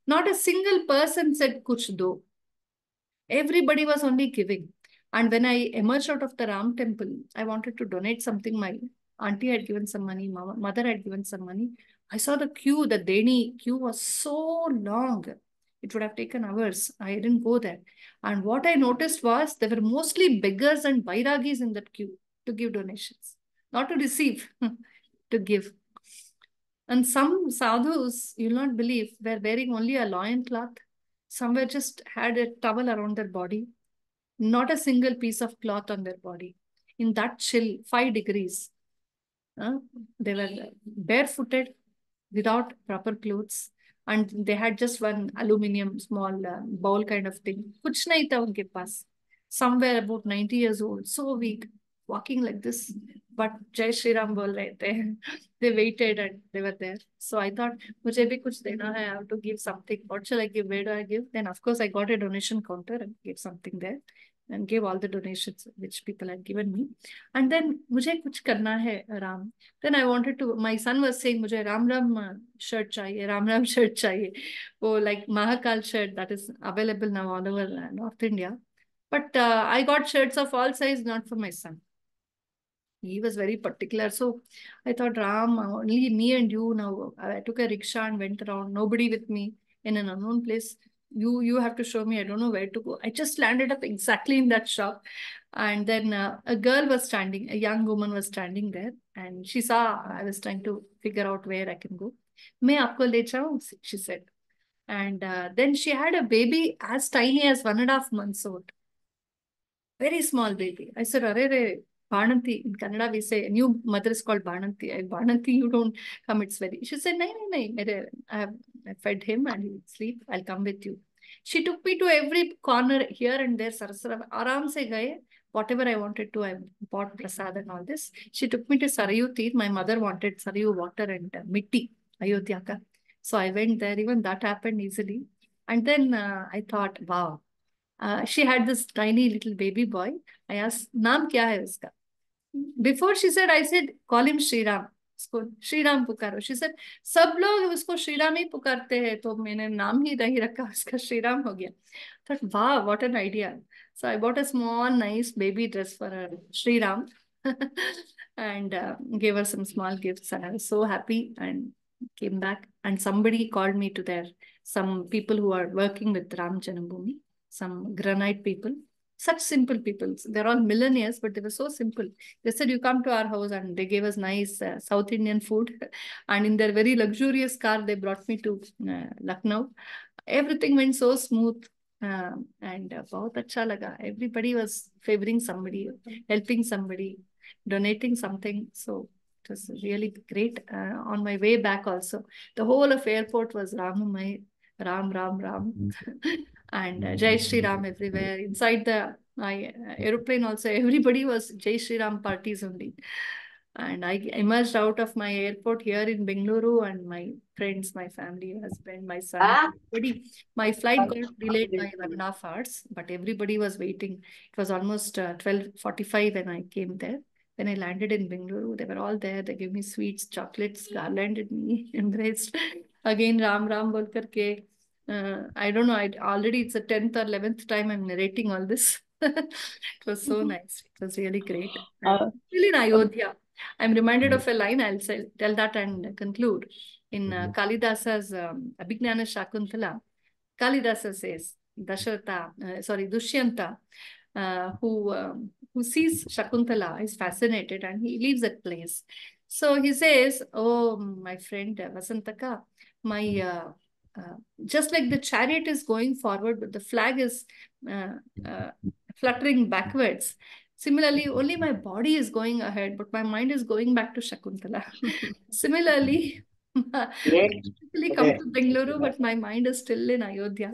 Not a single person said kuch do. Everybody was only giving. And when I emerged out of the Ram temple, I wanted to donate something. My auntie had given some money, mother had given some money. I saw the queue, the Deni queue was so long. It would have taken hours. I didn't go there. And what I noticed was there were mostly beggars and Bairagis in that queue to give donations, not to receive, to give. And some sadhus, you'll not believe, were wearing only a loin cloth. Some were just had a towel around their body, not a single piece of cloth on their body. In that chill, 5 degrees, they were barefooted, without proper clothes, and they had just one aluminium small bowl kind of thing. Kuch nahi tha unke paas. Some were about 90 years old, so weak, walking like this. But Jai Shri Ram bol rahe the. They waited and they were there. So I thought, mujhe bhi kuch dena hai, I have to give something. What shall I give? Where do I give? Then of course I got a donation counter and gave something there and gave all the donations which people had given me. And then mujhe kuch karna hai, Ram. Then I wanted to, my son was saying, mujhe Ram Ram shirt chahiye, Ram Ram shirt chahiye. Oh, like Mahakal shirt that is available now all over North India. But I got shirts of all size, not for my son. He was very particular. So I thought, Ram, only me and you now. I took a rickshaw and went around, nobody with me in an unknown place. You have to show me. I don't know where to go. I just landed up exactly in that shop. And then a girl was standing, a young woman was standing there. And she saw I was trying to figure out where I can go. Main aapko le jaun, she said. And then she had a baby as tiny as 1.5 months old. Very small baby. I said, Arere, Bhananti. In Kannada, we say, a new mother is called Bhananti. Bhananti, you don't come, it's very. She said, I fed him and he'll sleep. I'll come with you. She took me to every corner here and there. Sarasara, Aram se gaye. Whatever I wanted to, I bought prasad and all this. She took me to Sarayu Tir. My mother wanted Sarayu water and mitti, Ayodhya ka. So I went there. Even that happened easily. And then I thought, wow. She had this tiny little baby boy. I asked, "Naam kya hai uska?" Before she said, I said, "Call him Shri Ram." उसको श्री राम पुकारो. She said, सब लोग उसको श्री राम ही पुकारते हैं, तो मैंने नाम ही नहीं रखा, उसका श्री राम हो गया. Thought, wow, what an idea. So I bought a small, nice baby dress for her, Shri Ram, and gave her some small gifts. And I was so happy and came back. And somebody called me to their, some people who are working with Ram Janambhoomi, some granite people, such simple people. They're all millionaires, but they were so simple. They said, you come to our house, and they gave us nice South Indian food. And in their very luxurious car, they brought me to Lucknow. Everything went so smooth. And bahut acha laga. Everybody was favoring somebody, helping somebody, donating something. So it was really great. On my way back also, the whole of airport was Ramamai, Ram, Ram, Ram. And Jai Shri Ram everywhere. Inside the aeroplane also, everybody was Jai Shri Ram parties only. And I emerged out of my airport here in Bengaluru, and my friends, my family, husband, my son, everybody. My flight got delayed by 1.5 hours, but everybody was waiting. It was almost 12:45 when I came there. When I landed in Bengaluru, they were all there. They gave me sweets, chocolates, garlanded me, embraced. Again, Ram Ram bol karke. I don't know. Already it's the 10th or 11th time I'm narrating all this. It was so nice. It was really great. Still in Ayodhya, I'm reminded of a line. I'll tell that and conclude. In Kalidasa's Abhignana Shakuntala, Kalidasa says, Dushyanta, who sees Shakuntala is fascinated and he leaves that place. So he says, "Oh, my friend Vasantaka, my just like the chariot is going forward, but the flag is fluttering backwards. Similarly, only my body is going ahead, but my mind is going back to Shakuntala." Similarly, Great. Actually come to Bengaluru, but my mind is still in Ayodhya.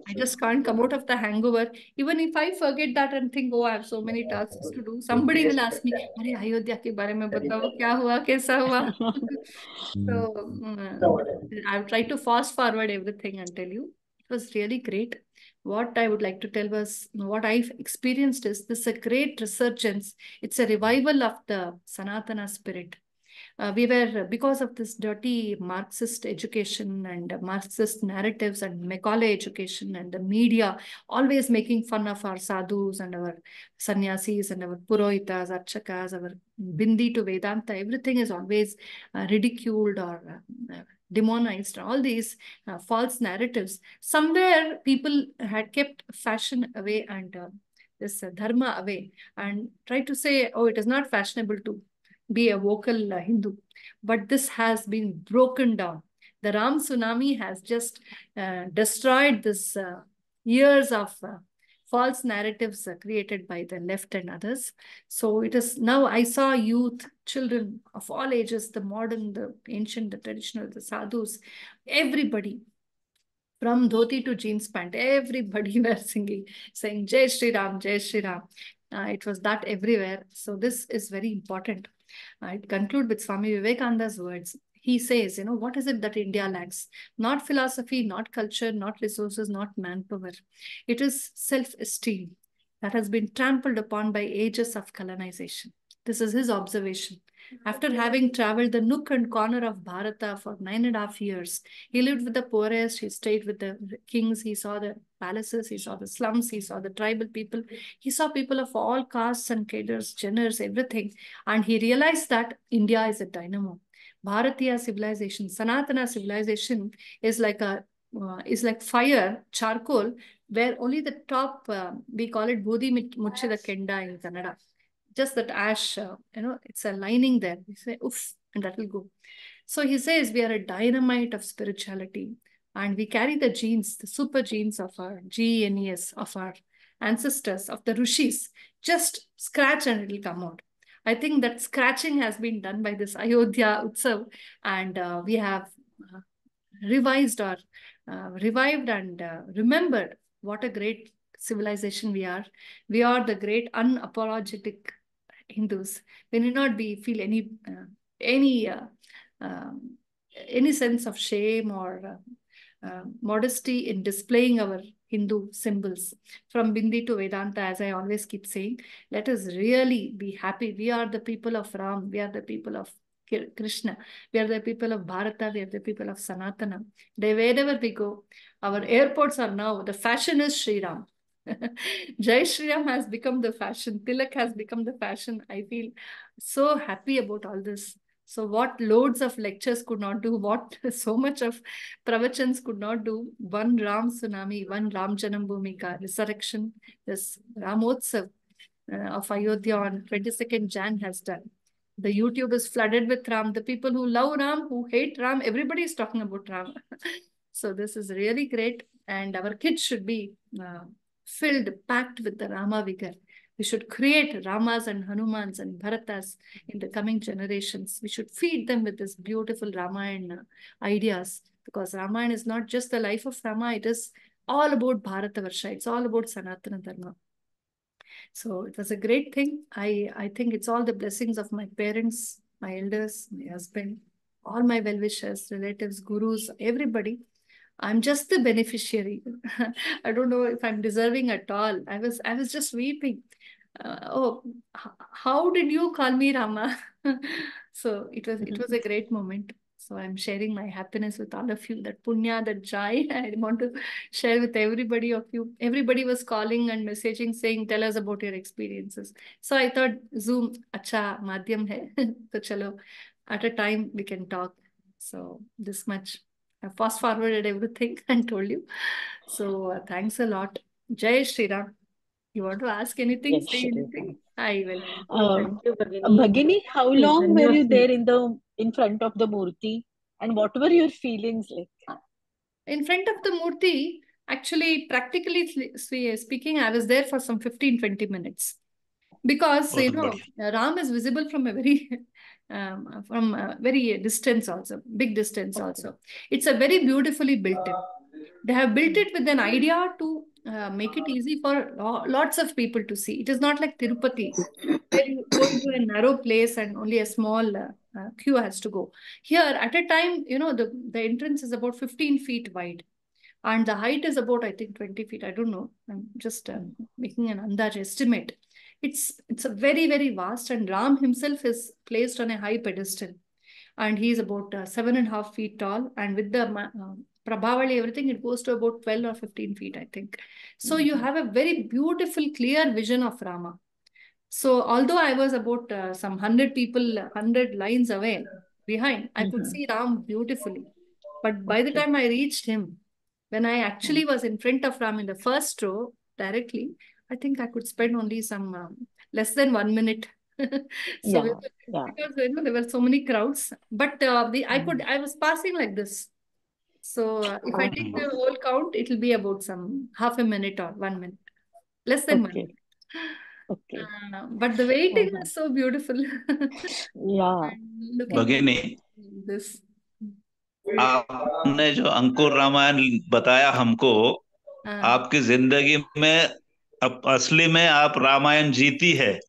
I just can't come out of the hangover. Even if I forget that and think, oh, I have so many tasks to do, somebody will ask me, "Arey Ayodhya ke bare mein batao, kya hua, kaisa hua?" So I'll try to fast forward everything and tell you. It was really great. What I would like to tell was what I've experienced is this is a great resurgence. It's a revival of the Sanatana spirit. We were, because of this dirty Marxist education and Marxist narratives and Macaulay education and the media always making fun of our sadhus and our sannyasis and our purohitas, archakas, our bindi to Vedanta, everything is always ridiculed or demonized. All these false narratives. Somewhere people had kept fashion away and this dharma away and tried to say, oh, it is not fashionable to be a vocal Hindu. But this has been broken down. The Ram tsunami has just destroyed this years of false narratives created by the left and others. So it is now I saw youth, children of all ages, the modern, the ancient, the traditional, the sadhus, everybody from dhoti to jeans pant, everybody were singing, saying Jai Shri Ram, Jai Shri Ram. It was that everywhere. So this is very important. I conclude with Swami Vivekananda's words. He says, what is it that India lacks? Not philosophy, not culture, not resources, not manpower. It is self-esteem that has been trampled upon by ages of colonization. This is his observation. After having traveled the nook and corner of Bharata for 9.5 years, he lived with the poorest, he stayed with the kings, he saw the palaces, he saw the slums, he saw the tribal people, he saw people of all castes and cadres, genders, everything. And he realized that India is a dynamo. Bharatiya civilization, Sanatana civilization is like fire, charcoal, where only the top, we call it Bodhi Muchida Kenda in Kannada. Just that ash, it's a lining there. You say, oof, and that will go. So he says we are a dynamite of spirituality and we carry the genes, the super genes of our GENES, of our ancestors, of the Rishis. Just scratch and it will come out. I think that scratching has been done by this Ayodhya Utsav and we have revised or revived and remembered what a great civilization we are. We are the great unapologetic Hindus. We need not feel any sense of shame or modesty in displaying our Hindu symbols. From Bindi to Vedanta, as I always keep saying, let us really be happy. We are the people of Ram. We are the people of Krishna. We are the people of Bharata. We are the people of Sanatana. Wherever we go, our airports are now, the fashion is Sri Ram. Jai Shri Ram has become the fashion. Tilak has become the fashion. I feel so happy about all this. So what loads of lectures could not do, what so much of pravachans could not do, one Ram tsunami, one Ram Janambhumika resurrection, this Ramotsav of Ayodhya on 22nd Jan has done. The YouTube is flooded with Ram. The people who love Ram, who hate Ram, everybody is talking about Ram. So this is really great. And our kids should be filled, packed with the Rama vigor. We should create Ramas and Hanumans and Bharatas in the coming generations. We should feed them with this beautiful Ramayana ideas because Ramayana is not just the life of Rama, it is all about Bharatavarsha. It's all about Sanatana Dharma. So it was a great thing. I think it's all the blessings of my parents, my elders, my husband, all my well-wishers, relatives, gurus, everybody. I'm just the beneficiary. I don't know if I'm deserving at all. I was just weeping. How did you call me Rama? So it was a great moment. So I'm sharing my happiness with all of you. That punya, that joy, I want to share with everybody of you. Everybody was calling and messaging saying, tell us about your experiences. So I thought Zoom, acha madhyam hai. So chalo, at a time we can talk. So this much. I fast forwarded everything and told you. So thanks a lot. Jai Shri Ram. You want to ask anything? Yes, Say Shri. anything? I will. Um, Thank you, Bhagini. Bhagini, how Please, long when were you you there speak. in front of the Murti, and what were your feelings like? In front of the Murti, actually, practically speaking, I was there for some 15-20 minutes. Because, Oh, Ram is visible from a very from very distance also, big distance also. It's a very beautifully built in. They have built it with an idea to make it easy for lots of people to see. It is not like Tirupati, where you go into a narrow place and only a small queue has to go. Here, at a time, the entrance is about 15 feet wide. And the height is about, I think, 20 feet. I don't know. I'm just making an andaj estimate. It's a very, very vast, and Ram himself is placed on a high pedestal. And he is about 7.5 feet tall. And with the Prabhavali, everything, it goes to about 12 or 15 feet, I think. So you have a very beautiful, clear vision of Rama. So although I was about some 100 people, 100 lines away behind, I could see Ram beautifully. But by the time I reached him, when I actually was in front of Ram in the first row directly, I think I could spend only some less than 1 minute. So because there were so many crowds, but I was passing like this. So if I take the whole count, it will be about some half a minute or 1 minute, less than 1 minute. But the waiting was so beautiful. भगिनी, This. आपने जो अंकुर रामायण बताया हमको, आपकी जिंदगी में असली में आप रामायण जीती है।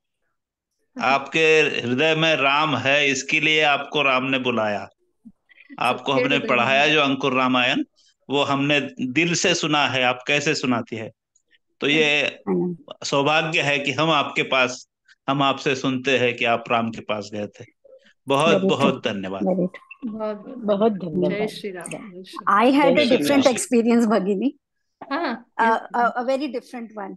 आपके हृदय में राम है, इसके लिए आपको राम ने बुलाया। आपको हमने पढ़ाया जो अंकुर रामायण, वो हमने दिल से सुना है। आप कैसे सुनाती है, तो ये सौभाग्य है कि हम आपसे सुनते हैं कि आप राम के पास गए थे। बहुत बहुत धन्यवाद। बहुत धन्यवाद। जय Shri Ram. I had a different experience, Bhagini. Yes. A very different one.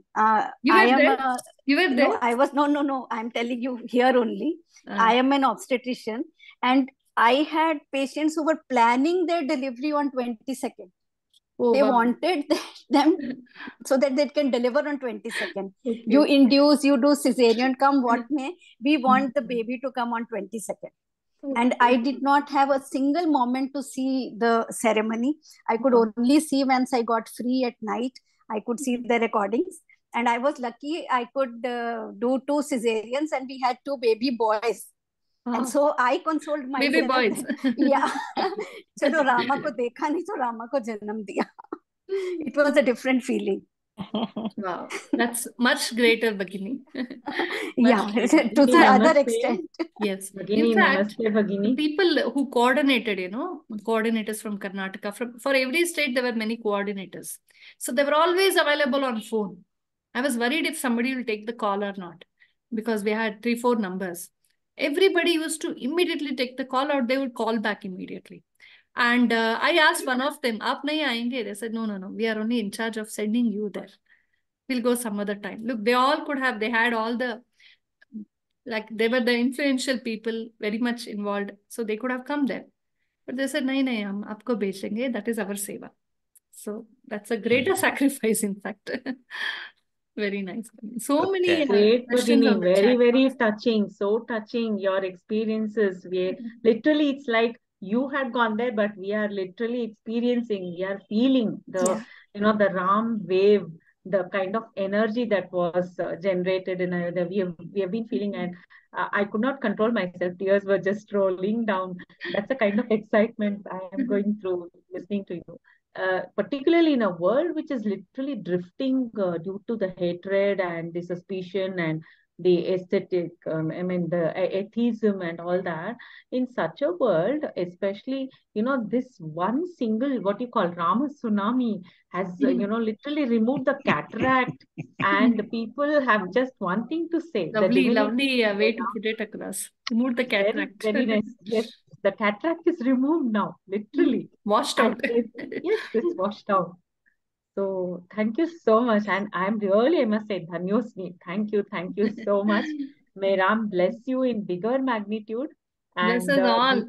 You were there? You were there? No, I was no. I'm telling you here only. I am an obstetrician, and I had patients who were planning their delivery on 22nd. They wanted them so that they can deliver on 22nd. You induce, you do cesarean, come what may. We want the baby to come on 22nd. And I did not have a single moment to see the ceremony. I could only see once I got free at night. I could see the recordings. And I was lucky I could do 2 cesareans, and we had 2 baby boys. And so I consoled myself. Baby boys. Yeah. Chalo Rama ko dekha nahi, to Rama ko janam diya. It was a different feeling. Wow, that's much greater, Bhagini. To the other extent. Yes. Bhagini, in fact, namaste, Bhagini. People who coordinated, coordinators from Karnataka, for every state, there were many coordinators. So they were always available on phone. I was worried if somebody will take the call or not, because we had 3-4 numbers. Everybody used to immediately take the call, or they would call back immediately. And I asked one of them, "Aap nahi aayenge?" They said, no. We are only in charge of sending you there. We'll go some other time. Look, they had all the, like, they were the influential people, very much involved. So they could have come there. But they said, nahi, hum aapko bhejenge. That is our seva. So that's a greater sacrifice, in fact. Very nice. So many great, questions Bhagini. on the Very, chat. very touching. So touching, your experiences. Literally, it's like you had gone there, but we are literally experiencing, we are feeling the the Ram wave, the kind of energy that was generated in Ayodhya. We have been feeling, and I could not control myself. Tears were just rolling down. That's the kind of excitement I am going through listening to you. Particularly in a world which is literally drifting due to the hatred and the suspicion and the aesthetic, the atheism and all that. In such a world, especially, this one single, what you call Rama tsunami has, literally removed the cataract, and the people have just one thing to say. Lovely way to put it across. Remove the cataract. Very, very nice. Yes, the cataract is removed now, literally. Washed out. Yes, it's washed out. So thank you so much. And I must say, Dhanyosmi. Thank you so much. May Ram bless you in bigger magnitude. Bless us all.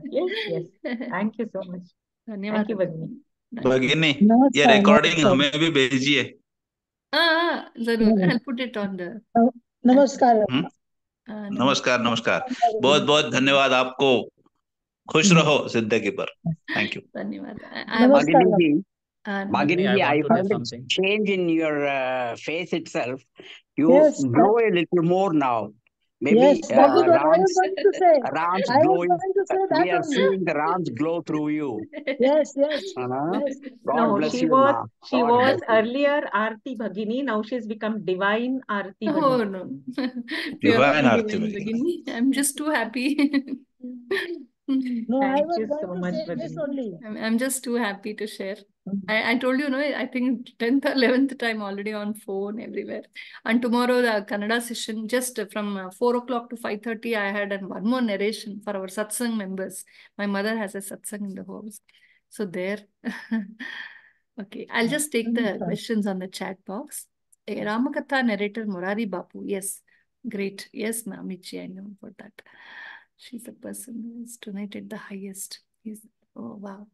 Yes. Thank you so much. Thank you, Bhagini. भगिनी, ये recording हमें भी भेजिए। जरूर, I'll put it on the. नमस्कार। नमस्कार। बहुत बहुत धन्यवाद आपको। खुश रहो जिंदगी पर। Thank you. धन्यवाद। Bhagini, I found a change in your face itself. You glow a little more now. Maybe Yes, that is what I was Ram's going to say. Ram's I was glowing. going to say We that are only. seeing the Ram's glow through you. Yes, yes, Uh-huh. yes. God No, bless she you, was Ma. she God was bless you. earlier Aarti Bhagini. Now she's become Divine Aarti Oh Bhagini. no, Divine purely Arti divine Bhagini. Bhagini. I'm just too happy. No, I Thank was you going so to much, say this Bhagini. only. I'm just too happy to share. Mm. I told you, no, I think 10th or 11th time already on phone everywhere. And tomorrow the Kannada session, just from 4 o'clock to 5:30, I had one more narration for our satsang members. My mother has a satsang in the house. So there. Okay, I'll just take the questions on the chat box. Ramakatha narrator Murari Bapu. Yes, great. Yes, ma'am, Michi, I know about that. She's the person who has donated the highest. Oh, wow.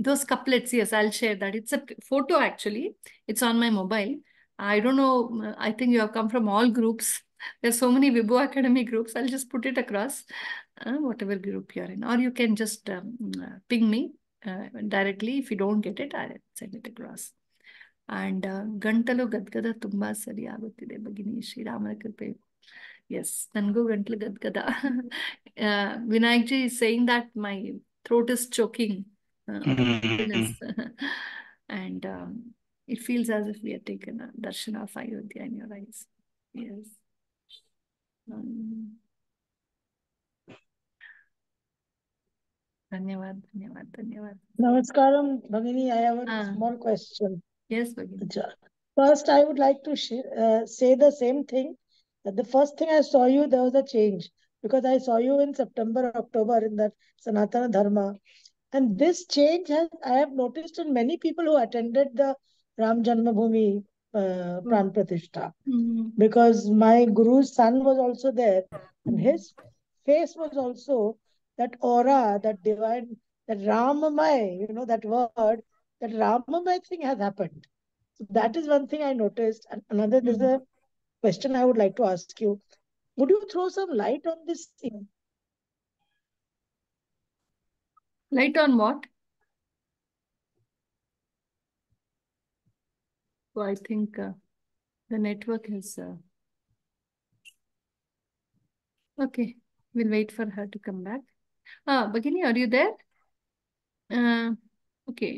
Those couplets, yes, I'll share that. It's a photo actually. It's on my mobile. I don't know. I think you have come from all groups. There's so many Vibhu Academy groups. I'll just put it across, whatever group you're in. Or you can just ping me directly. If you don't get it, I'll send it across. And ಗಂಟಲು ಗದ್ಗದ ತುಂಬಾ ಸರಿ ಆಗುತ್ತಿದೆ ಭಗಿನಿ ಶ್ರೀರಾಮನ ಕೃಪೆ. Yes, Nangu Gantlu Gadgada. Vinayakji is saying that my throat is choking. Yes. And it feels as if we have taken a darshan of Ayodhya in your eyes. Yes. Dhanyavad, dhanyavad, dhanyavad. Namaskaram, Bhagini. I have a small question. Yes, Bhagini. First, I would like to say the same thing. That the first thing I saw you, there was a change. Because I saw you in September, October in that Sanatana Dharma. And this change I have noticed in many people who attended the Ram Janmabhoomi Pran Pratishtha. Because my guru's son was also there. And his face was also that aura, that divine, that Ramamay, that word, that Ramamay thing has happened. So that is one thing I noticed. And another, there's a question I would like to ask you. Would you throw some light on this? Light on what? So I think the network is... Okay, we'll wait for her to come back. Bhagini, are you there? Okay.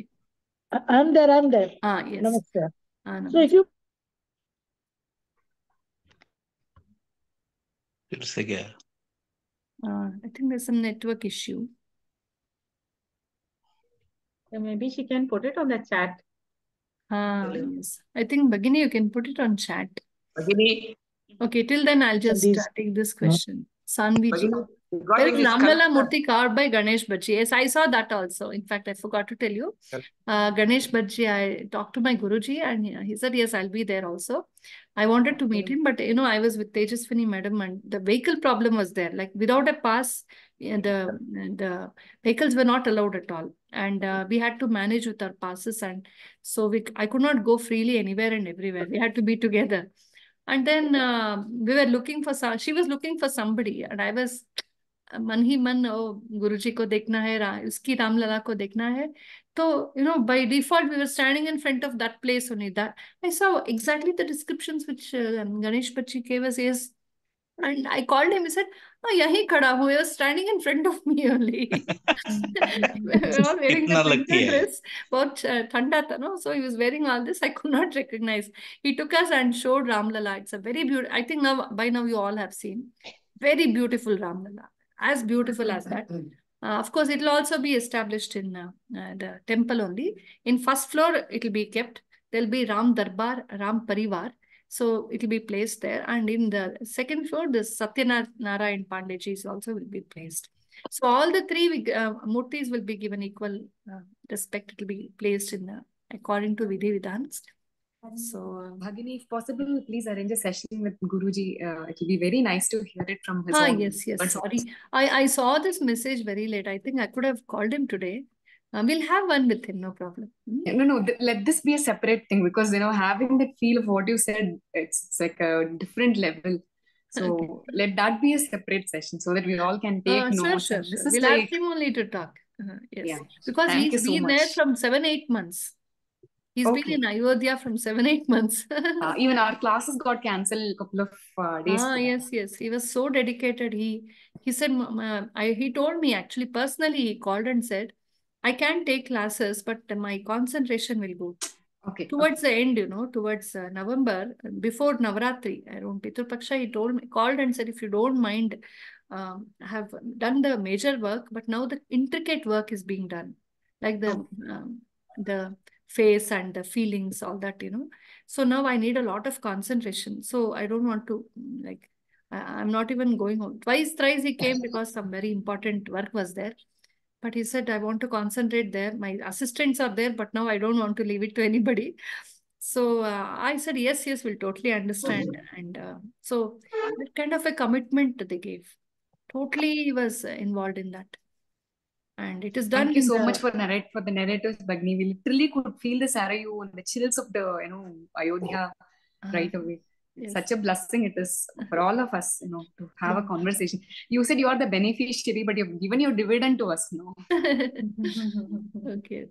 I'm there. Yes. Namaste. Namaste. So if you... I think there's some network issue. So maybe she can put it on the chat. Yes. I think, Bhagini, you can put it on chat. Bhagini. Okay, till then I'll just take this question. Sanvi ji. There is Ramlala Murti carved by Ganesh Bhaji. Yes, I saw that also. In fact, I forgot to tell you. Ganesh Bhaji, I talked to my Guruji and he said, yes, I'll be there also. I wanted to meet him, but I was with Tejaswini madam and the vehicle problem was there. Like without a pass, the vehicles were not allowed at all. And we had to manage with our passes. And so I could not go freely anywhere and everywhere. We had to be together. And then we were looking for she was looking for somebody and I was मन ही मन गुरुजी को देखना है उसकी रामलला को देखना है तो by default we were standing in front of that place only. That I saw exactly the descriptions which Ganesh Bhaji gave us. Yes, and I called him. He said, yahi khada hu. He was standing in front of me only. We were all wearing the winter dress. बहुत ठंडा था, no? So he was wearing all this. I could not recognize. He took us and showed Ramlala. It's a very beautiful. I think by now you all have seen. Very beautiful Ramlala. As beautiful as that. Of course, it will also be established in the temple only. In first floor, it will be kept. There will be Ram Darbar, Ram Parivar. So it will be placed there. And in the second floor, the Satyanarayan Pandeyji also will be placed. So all the three murtis will be given equal respect. It will be placed in according to Vidhi Vidhans. So, Bhagini, if possible, please arrange a session with Guruji. It will be very nice to hear it from his own. Yes. Sorry. I saw this message very late. I think I could have called him today. We'll have one with him, no problem. No, let this be a separate thing because, having that feel of what you said, it's like a different level. So let that be a separate session so that we all can take notes. Sure. We'll ask him only to talk. Yes. Yeah. Because he's been there from 7-8 months. He's been in Ayodhya from 7-8 months. Even our classes got cancelled a couple of days. Yes. He was so dedicated. He said, he told me actually personally, he called and said, I can take classes, but my concentration will go. Towards the end, towards November, before Navaratri, around Pitur Paksha, he called and said, if you don't mind, have done the major work, but now the intricate work is being done. Like the face and the feelings, all that, So now I need a lot of concentration. So I don't want to, I'm not even going home. Twice, thrice he came because some very important work was there. But he said, I want to concentrate there. My assistants are there, but now I don't want to leave it to anybody. So I said, yes, we'll totally understand. And so that kind of a commitment they gave. Totally was involved in that. And it is done. Thank you so much for the narratives, Bagni. We literally could feel the Sarayu and the chills of the, Ayodhya right away. Yes. Such a blessing it is for all of us, to have a conversation. You said you are the beneficiary, but you've given your dividend to us, Okay.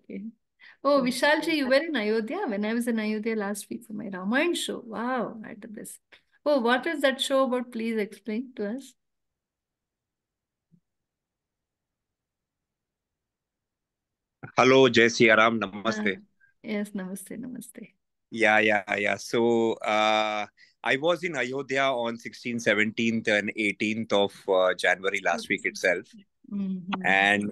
Oh, Vishalji, you were in Ayodhya when I was in Ayodhya last week for my Ramayana show. Wow, I did this. Oh, what is that show about? Please explain to us. Hello, Jai Sri Ram. Namaste. Yes, namaste. Yeah. So, I was in Ayodhya on 16th, 17th and 18th of January last week itself. And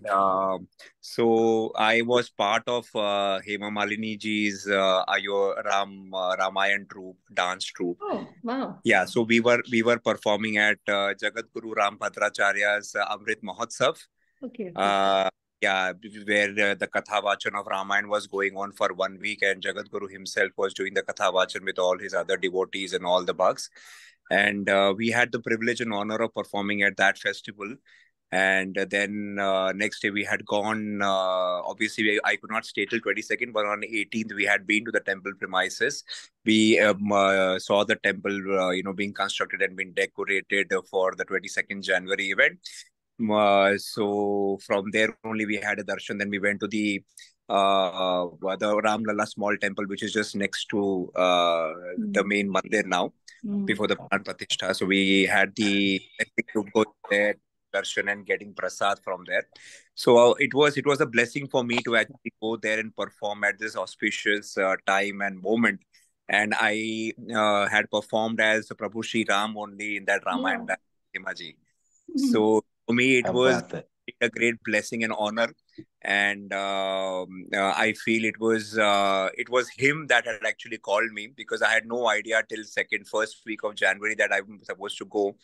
so I was part of Hema Malini ji's Ramayan troupe, dance troupe. Oh, wow. Yeah, so we were performing at Jagat Guru Ram Bhadracharya's Amrit Mahotsav. Okay. Yeah, where the Katha Vachan of Ramayana was going on for 1 week, and Jagat Guru himself was doing the Katha Vachan with all his other devotees and all the bhaks. And we had the privilege and honor of performing at that festival. And then next day we had gone, obviously I could not stay till 22nd, but on 18th we had been to the temple premises. We saw the temple, being constructed and being decorated for the 22nd January event. So from there only we had a darshan. Then we went to the Ram Lalla small temple, which is just next to the main mandir now, before the Pran Pratishtha. So we had the group go there, darshan and getting prasad from there. So it was a blessing for me to actually go there and perform at this auspicious time and moment. And I had performed as Prabhu Shri Ram only in that Ramayana. So for me, it was a great blessing and honor, and I feel it was him that had actually called me, because I had no idea till first week of January that I was supposed to go,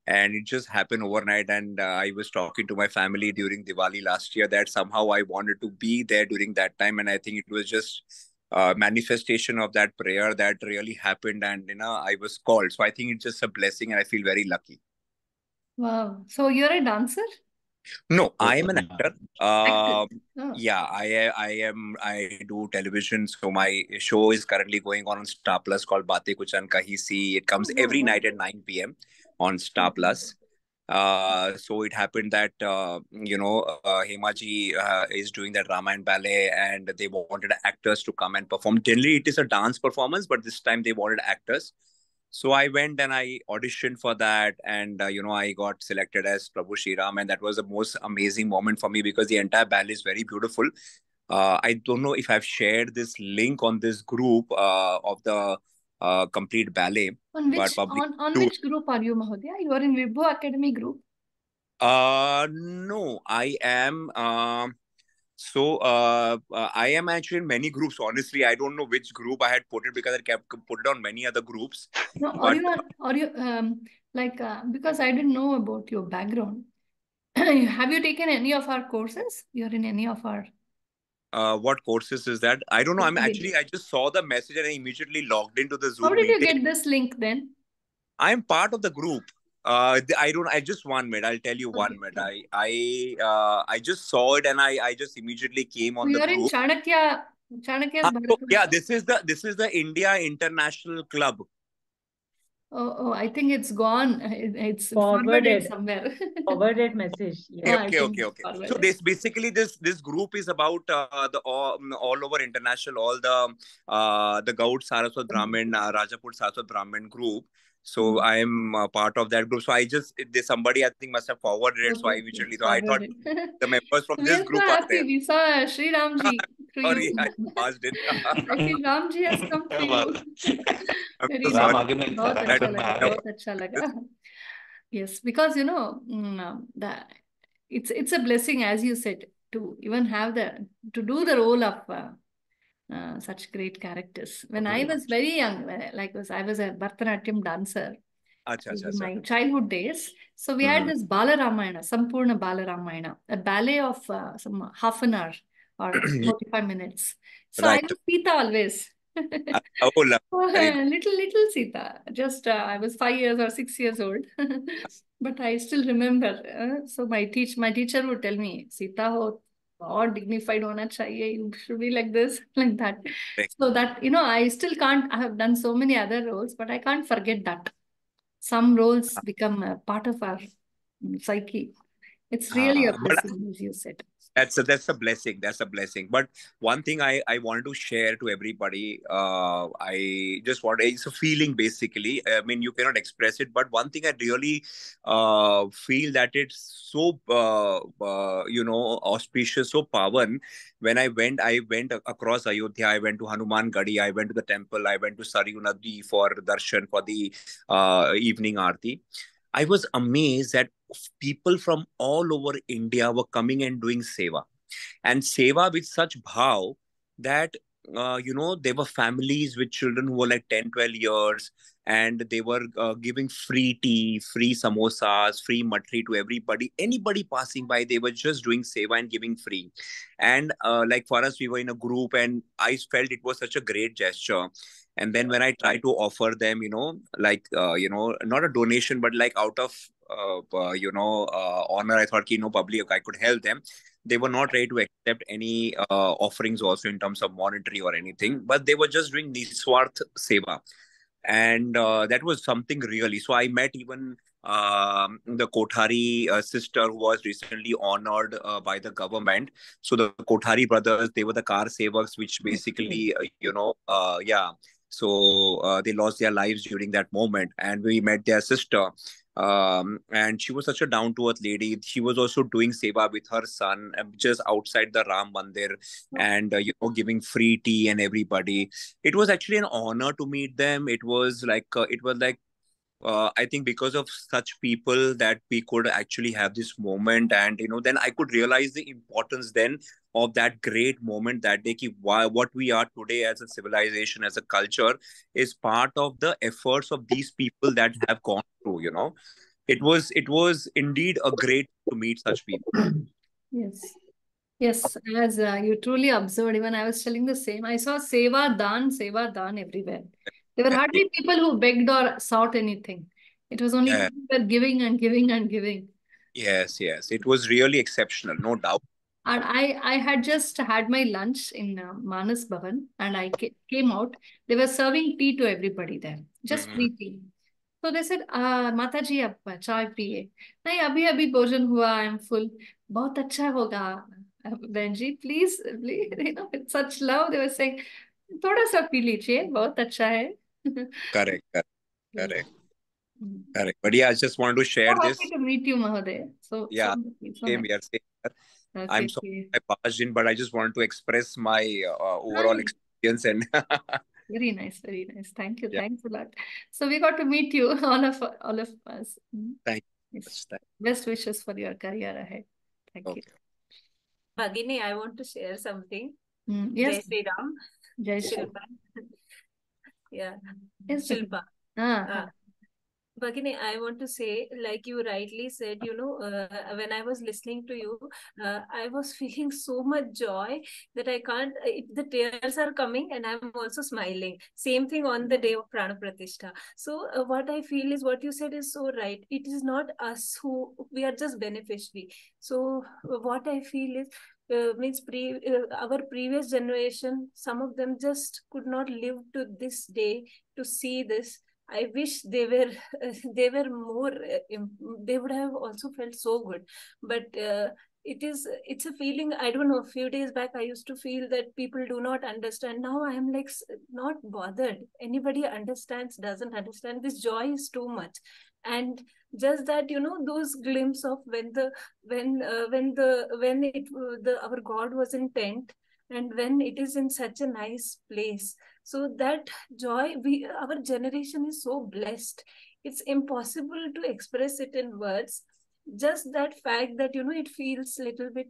and it just happened overnight. And I was talking to my family during Diwali last year that somehow I wanted to be there during that time, and I think it was just manifestation of that prayer that really happened, and I was called. So I think it's just a blessing, and I feel very lucky. Wow. So you're a dancer? No, I am an actor. Yeah, I am. I do television. So my show is currently going on Star Plus called Baate Kuch Kahi Si. It comes every night at 9 p.m. on Star Plus. So it happened that Hemaji is doing that Ramayana ballet, and they wanted actors to come and perform. Generally, it is a dance performance, but this time they wanted actors. So I went and I auditioned for that, and I got selected as Prabhu Shri Ram, and that was the most amazing moment for me, because the entire ballet is very beautiful. I don't know if I've shared this link on this group of the complete ballet. On which group are you, Mahodaya? You are in Vibhu Academy group? No, I am. So I am actually in many groups. Honestly, I don't know which group I had put it, because I kept put it on many other groups. No, because I didn't know about your background. Have you taken any of our courses? You're in any of our... What courses is that? I don't know. I just saw the message and I immediately logged into the Zoom meeting. How did meeting. You get this link then? I'm part of the group. I just 1 minute. I'll tell you 1 minute. I just saw it and I just immediately came on the group. You're in Chanakya's Yeah, this is the India International Club. Oh, I think it's gone. It's Forwarded somewhere. Forwarded message. Yes. Okay. So this basically this group is about the all over international, all the Gaud Saraswat Brahmin, Rajaput Saraswat Brahmin group. So I am part of that group. So somebody I think must have forwarded it. So I usually I thought the members from this We're group so are happy. there. We saw Sri Ramji through Sorry, you. I passed it. I feel Ramji has come through you. I'm Very so nice. sorry. बहुत अच्छा लगा. Yes, because it's a blessing, as you said, to even have to do the role of such great characters. When I was very young, I was a Bharatanatyam dancer in my childhood days. So we had this Bala Ramayana, Sampurna Bala Ramayana, a ballet of some half an hour or 45 minutes. So I Right. was Sita always. Oh, Little Sita. Just I was 5 years or 6 years old, but I still remember. So my teacher would tell me, "Sita ho, और dignified होना चाहिए. You should be like this, like that." So that I still can't. I have done so many other roles, but I can't forget that. Some roles become a part of our psyche. It's really a blessing, as you said. That's a blessing. That's a blessing. But one thing I wanted to share to everybody, it's a feeling basically. I mean, you cannot express it, but one thing I really feel that it's so auspicious, so pavan. When I went across Ayodhya. I went to Hanuman Gadi. I went to the temple. I went to Saryu Nadi for darshan for the evening aarti. I was amazed that people from all over India were coming and doing seva. And seva with such bhav that, there were families with children who were like 10, 12 years, and they were giving free tea, free samosas, free matri to everybody. Anybody passing by, they were just doing seva and giving free. And like for us, we were in a group, and I felt it was such a great gesture. And then when I try to offer them, not a donation, but like out of honor, I thought, public, I could help them. They were not ready to accept any offerings also in terms of monetary or anything, but they were just doing niswarth seva. And that was something really. So I met even the Kothari sister who was recently honored by the government. So the Kothari brothers, they were the car savers, which basically, So they lost their lives during that moment. And we met their sister. And she was such a down-to-earth lady. She was also doing seva with her son just outside the Ram Mandir, and giving free tea and everybody. It was actually an honor to meet them. It was like I think because of such people that we could actually have this moment, and then I could realize the importance then of that great moment that they keep. What we are today as a civilization, as a culture, is part of the efforts of these people that have gone through. It was indeed a great to meet such people. Yes, as you truly observed, even I was telling the same. I saw seva dan everywhere. There were hardly people who begged or sought anything. It was only people who were giving and giving and giving. Yes. It was really exceptional, no doubt. And I had just had my lunch in Manas Bhavan, and I came out. They were serving tea to everybody there, just free tea. So they said, Mataji, आप चाय पिए. नहीं, अभी भोजन हुआ. I am full. बहुत अच्छा होगा. Benji, please, with such love, they were saying, थोड़ा सा पी लीजिए, बहुत अच्छा है. Correct. But yeah, I just wanted to share this. Happy to meet you, Mahoday. So same here. I'm sorry I barged in, but I just wanted to express my overall experience and. Very nice. Thank you. Thanks a lot. So we got to meet you, all of us. Thank you. Best wishes for your career ahead. Thank you. Bhagini, I want to share something. Yes. Jai Sri Ram. Jai Sri Shilpa. Yeah. Yes, Shilpa. Bhagini, I want to say, like you rightly said, when I was listening to you, I was feeling so much joy that I can't, the tears are coming and I'm also smiling. Same thing on the day of Prana Pratishtha. So what I feel is what you said is so right. It is not us we are just beneficiary. So what I feel is, our previous generation, some of them just could not live to this day to see this. I wish they were they were more. They would have also felt so good, but. It's a feeling. I don't know, a few days back I used to feel that people do not understand. Now I am like not bothered. Anybody understands, doesn't understand, this joy is too much. And just that, those glimpse of when our God was in tent, and when it is in such a nice place, so that joy, our generation is so blessed. It's impossible to express it in words. Just that fact that, it feels little bit.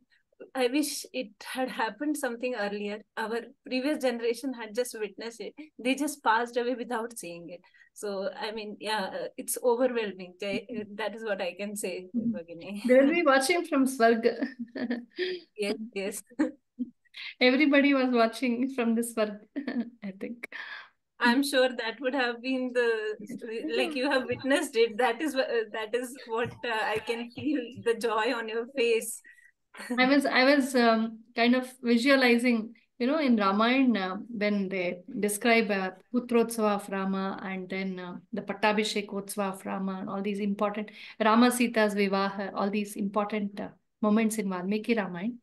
I wish it had happened something earlier. Our previous generation had just witnessed it. They just passed away without seeing it. So, I mean, yeah, it's overwhelming. That is what I can say, Bhagini. They'll be watching from Swarga. Yes, yes. Everybody was watching from the Swarga, I think. I'm sure that would have been like you have witnessed it. That is what I can feel, the joy on your face. I was kind of visualizing, in Ramayana, when they describe Putrotsava of Rama, and then the Pattabhishekotsav of Rama, and all these important Rama Sita's Vivaha, all these important moments in Valmiki Ramayana.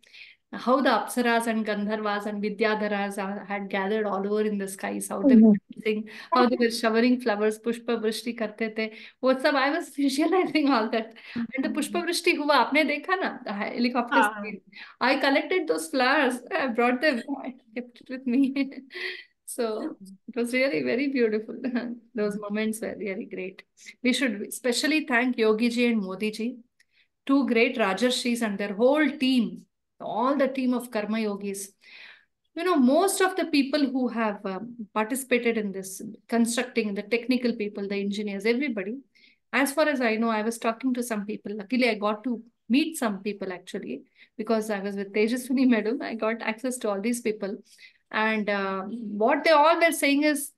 How the Apsaras and Gandharvas and Vidyadharas had gathered all over in the skies, how they were dancing, how they were showering flowers, Pushpa Vrishti karte the. What's up? I was visualizing all that. And the Pushpa Vrishti hua, aapne dekha na, the helicopter screen. I collected those flowers, I brought them, I kept it with me. So it was really very beautiful. Those moments were really great. We should especially thank Yogi ji and Modi ji, two great Rajarshis and their whole team, all the team of Karma Yogis. Most of the people who have participated in this, constructing, the technical people, the engineers, everybody, as far as I know, I was talking to some people. Luckily, I got to meet some people actually, because I was with Tejaswini Madam. I got access to all these people. And what they all were saying is,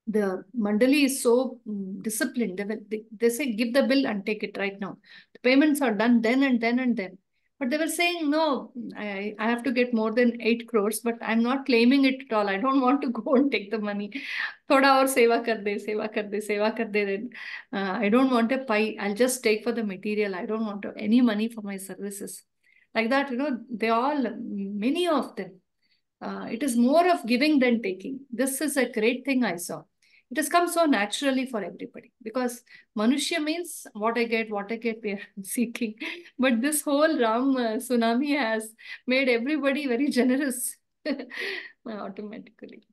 the Mandali is so disciplined. They say, give the bill and take it right now. The payments are done then and then and then. But they were saying, no, I have to get more than 8 crores, but I'm not claiming it at all. I don't want to go and take the money. Thoda aur seva kar de, seva kar de, seva kar de. Then I don't want a pie. I'll just take for the material. I don't want any money for my services. Like that, they all, many of them. It is more of giving than taking. This is a great thing I saw. It has come so naturally for everybody, because Manushya means what I get, we are seeking. But this whole Ram tsunami has made everybody very generous automatically.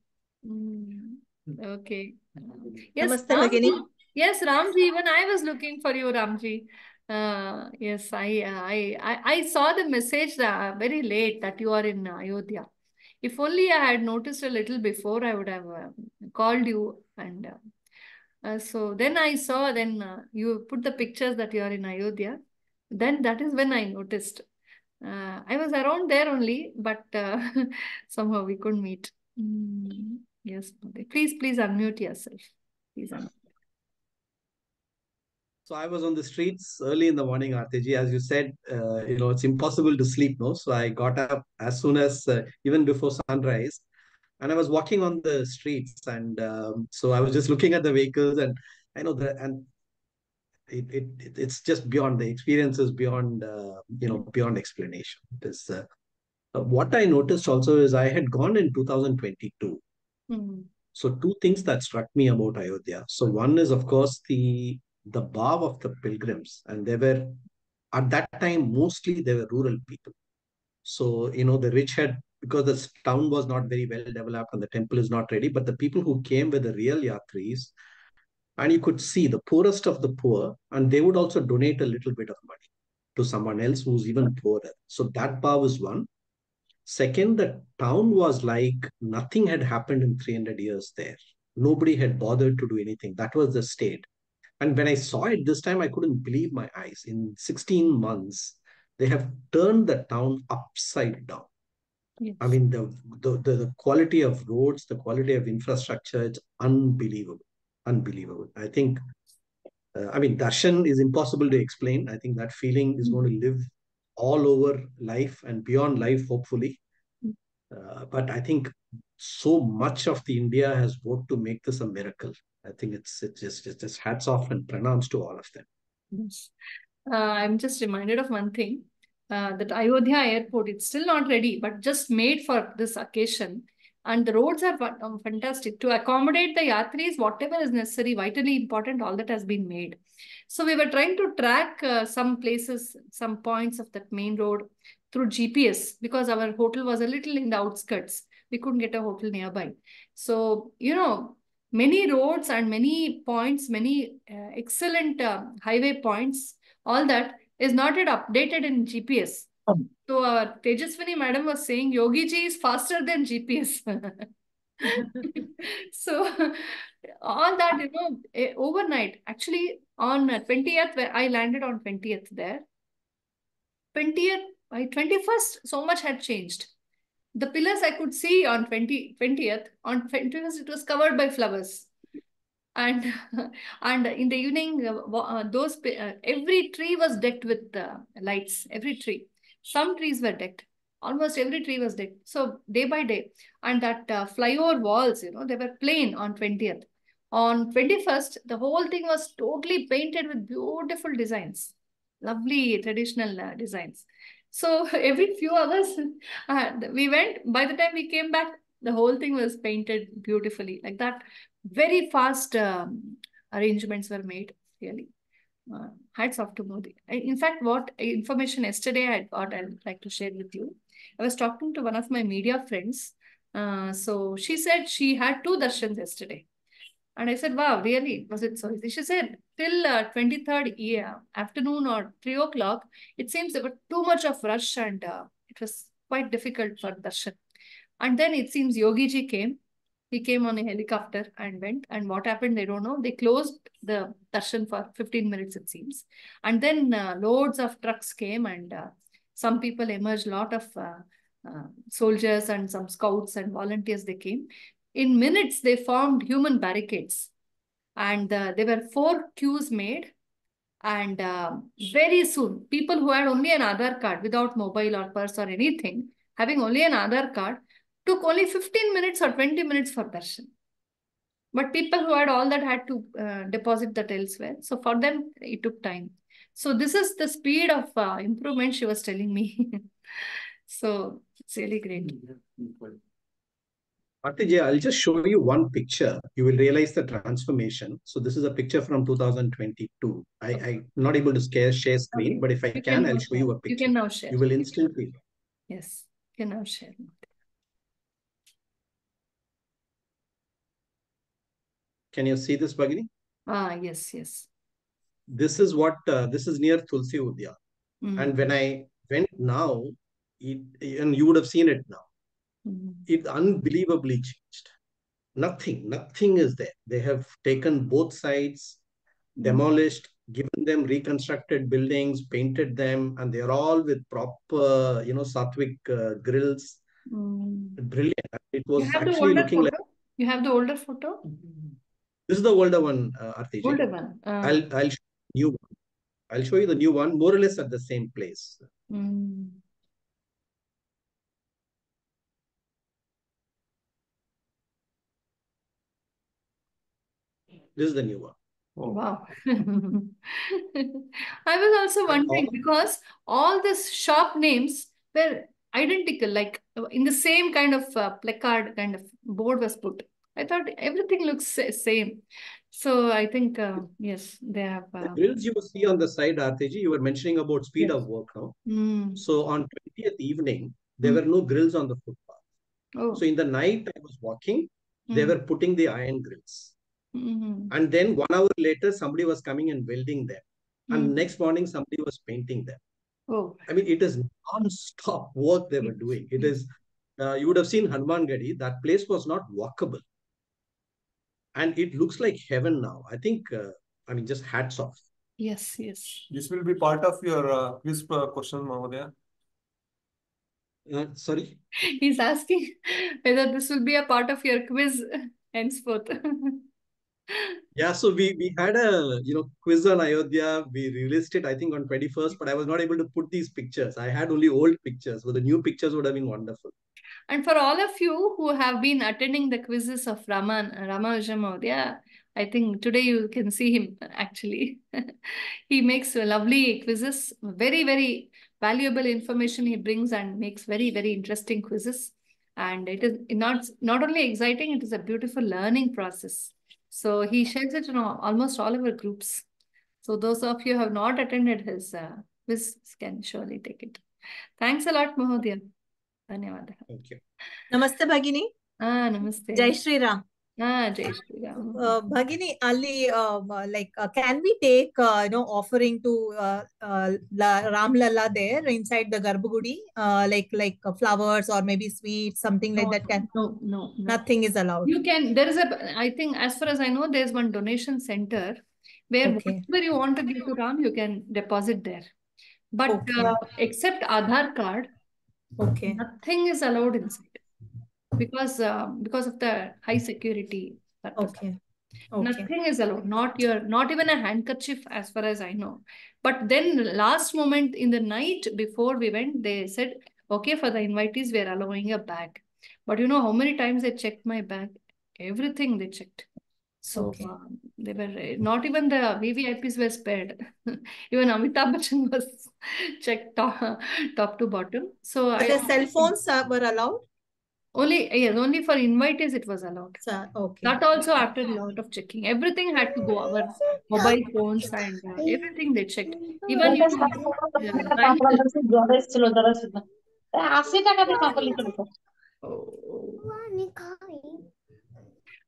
Okay. Yes, Namaste, Ramji. Bhagini. Yes, Ramji, even I was looking for you, Ramji. Yes, I saw the message very late that you are in Ayodhya. If only I had noticed a little before, I would have called you. And so then I saw, then you put the pictures that you are in Ayodhya. Then that is when I noticed. I was around there only, but somehow we couldn't meet. Yes, please unmute yourself. Please unmute. So I was on the streets early in the morning, Artiji. As you said, it's impossible to sleep, no? So I got up as soon as, even before sunrise, and I was walking on the streets. And so I was just looking at the vehicles, and I know that, and it's just beyond the experiences, beyond, beyond explanation. What I noticed also is I had gone in 2022. So two things that struck me about Ayodhya. So one is, of course, the bow of the pilgrims, and they were, at that time, mostly they were rural people. So, the rich had, because the town was not very well developed and the temple is not ready, but the people who came were the real yatris, and you could see the poorest of the poor, and they would also donate a little bit of money to someone else who's even poorer. So that bow is one. Second, the town was like nothing had happened in 300 years there. Nobody had bothered to do anything. That was the state. And when I saw it this time, I couldn't believe my eyes. In 16 months, they have turned the town upside down. Yes. I mean, the quality of roads, the quality of infrastructure, it's unbelievable. Unbelievable. I think, darshan is impossible to explain. I think that feeling is going to live all over life and beyond life, hopefully. But I think so much of the India has worked to make this a miracle. I think it's just hats off and pranams to all of them. Yes. I'm just reminded of one thing, that Ayodhya airport, it's still not ready, but just made for this occasion. And the roads are fantastic. To accommodate the yatris, whatever is necessary, vitally important, all that has been made. So we were trying to track some places, some points of that main road through GPS, because our hotel was a little in the outskirts. We couldn't get a hotel nearby. So, you know, many roads and many points, many excellent highway points, all that is not yet updated in GPS. So our Tejaswini madam was saying Yogi ji is faster than GPS. So all that, you know, overnight, actually on 20th, where I landed on 20th there, 20th, by 21st, so much had changed. The pillars I could see on 20th, on 21st, it was covered by flowers. And and in the evening, every tree was decked with lights. Every tree, some trees were decked. Almost every tree was decked. So day by day, and that flyover walls, you know, they were plain on 20th. On 21st, the whole thing was totally painted with beautiful designs, lovely traditional designs. So every few hours, we went. By the time we came back, the whole thing was painted beautifully like that. Very fast arrangements were made, really. Hats off to Modi. In fact, what information yesterday I got, I'd like to share with you. I was talking to one of my media friends. So she said she had 2 darshans yesterday. And I said, wow, really? Was it so easy? She said, till 23rd afternoon or 3 o'clock, it seems there was too much of rush, and it was quite difficult for darshan. And then it seems Yogi ji came. He came on a helicopter and went. And what happened, they don't know. They closed the darshan for 15 minutes, it seems. And then loads of trucks came, and some people emerged, lot of soldiers and some scouts and volunteers, they came. In minutes, they formed human barricades. And there were 4 queues made. And very soon, people who had only an Aadhaar card without mobile or purse or anything, having only an Aadhaar card, took only 15 minutes or 20 minutes for darshan. But people who had all that had to deposit that elsewhere. So for them, it took time. So this is the speed of improvement she was telling me. So it's really great. Arti, I'll just show you one picture. You will realize the transformation. So this is a picture from 2022. I'm not able to share screen, but if I can, I'll show you a picture. You can now share. You will instantly. Yes, you can now share. Can you see this, Bhagini? Yes, yes. This is what, this is near Tulsi Udya. And when I went now, and you would have seen it now, it unbelievably changed. Nothing is there. They have taken both sides, demolished, given them reconstructed buildings, painted them, and they're all with proper, you know, Sattvic grills. Brilliant. It was actually looking like. You have the older photo? This is the older one, Arti ji. Older one. I'll show you new one. I'll show you the new one, more or less at the same place. This is the new one. Oh. Wow. I was also wondering, because all these shop names were identical, like in the same kind of placard kind of board was put. I thought everything looks same. So I think, yes, they have... The grills you will see on the side, Artiji, you were mentioning about speed of work now. So on 20th evening, there were no grills on the footpath. So in the night I was walking, they were putting the iron grills. And then 1 hour later, somebody was coming and welding them. And next morning, somebody was painting them. I mean, it is non-stop work they were doing. It is, you would have seen Hanuman Gadi, that place was not walkable. And it looks like heaven now. I think, I mean, just hats off. Yes, yes. This will be part of your quiz question, Mahodaya. Sorry? He's asking whether this will be a part of your quiz henceforth. Yeah, so we had a quiz on Ayodhya. We released it, I think, on 21st, but I was not able to put these pictures. I had only old pictures, so the new pictures would have been wonderful. And for all of you who have been attending the quizzes of Ramanuja Mahodaya, I think today you can see him actually. He makes lovely quizzes, very, very valuable information he brings and makes very, very interesting quizzes. And it is not only exciting, it is a beautiful learning process. So he shares it in almost all our groups. So those of you who have not attended his quiz can surely take it. Thanks a lot, Mahodaya. Dhanyawad. Thank you. Namaste, Bhagini. Namaste. Jai Shri Ram. Jai Shri Ram. Bhagini, Ali, can we take, offering to Ram Lalla there inside the Garbhagudi, like flowers or maybe sweets, something like that? No. Nothing is allowed. You can, I think, as far as I know, there's one donation center where whatever you want to give to Ram, you can deposit there. But except Aadhaar card, nothing is allowed inside because of the high security purpose. Nothing is allowed. Not even a handkerchief, as far as I know. But then last moment in the night before we went, they said, okay, for the invitees, we are allowing a bag. But you know how many times they checked my bag? Everything they checked. So they were not even the VVIPs were spared. Even Amitabh Bachchan was checked top to bottom. So the cell phones were allowed? Only for invitees it was allowed. That also after a lot of checking. Everything had to go, our mobile phones and everything they checked. Even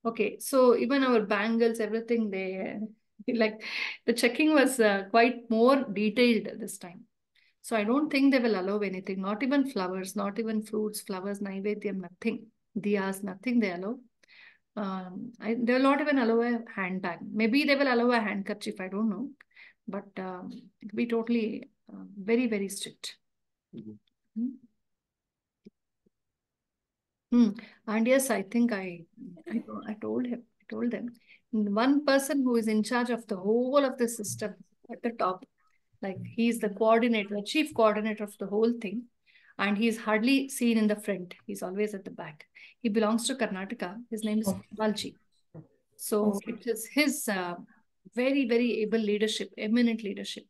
Okay, so even our bangles, everything they like the checking was quite more detailed this time. So I don't think they will allow anything, not even flowers, not even fruits, flowers, naivedyam, nothing. Diyas, nothing they allow. They will not even allow a handbag. Maybe they will allow a handkerchief, I don't know. But it'll be totally very, very strict. And yes, I think I told them, one person who is in charge of the whole of the system at the top, like he's the coordinator, the chief coordinator of the whole thing, and he's hardly seen in the front. He's always at the back. He belongs to Karnataka. His name is Balji. So it is his very, very able leadership, eminent leadership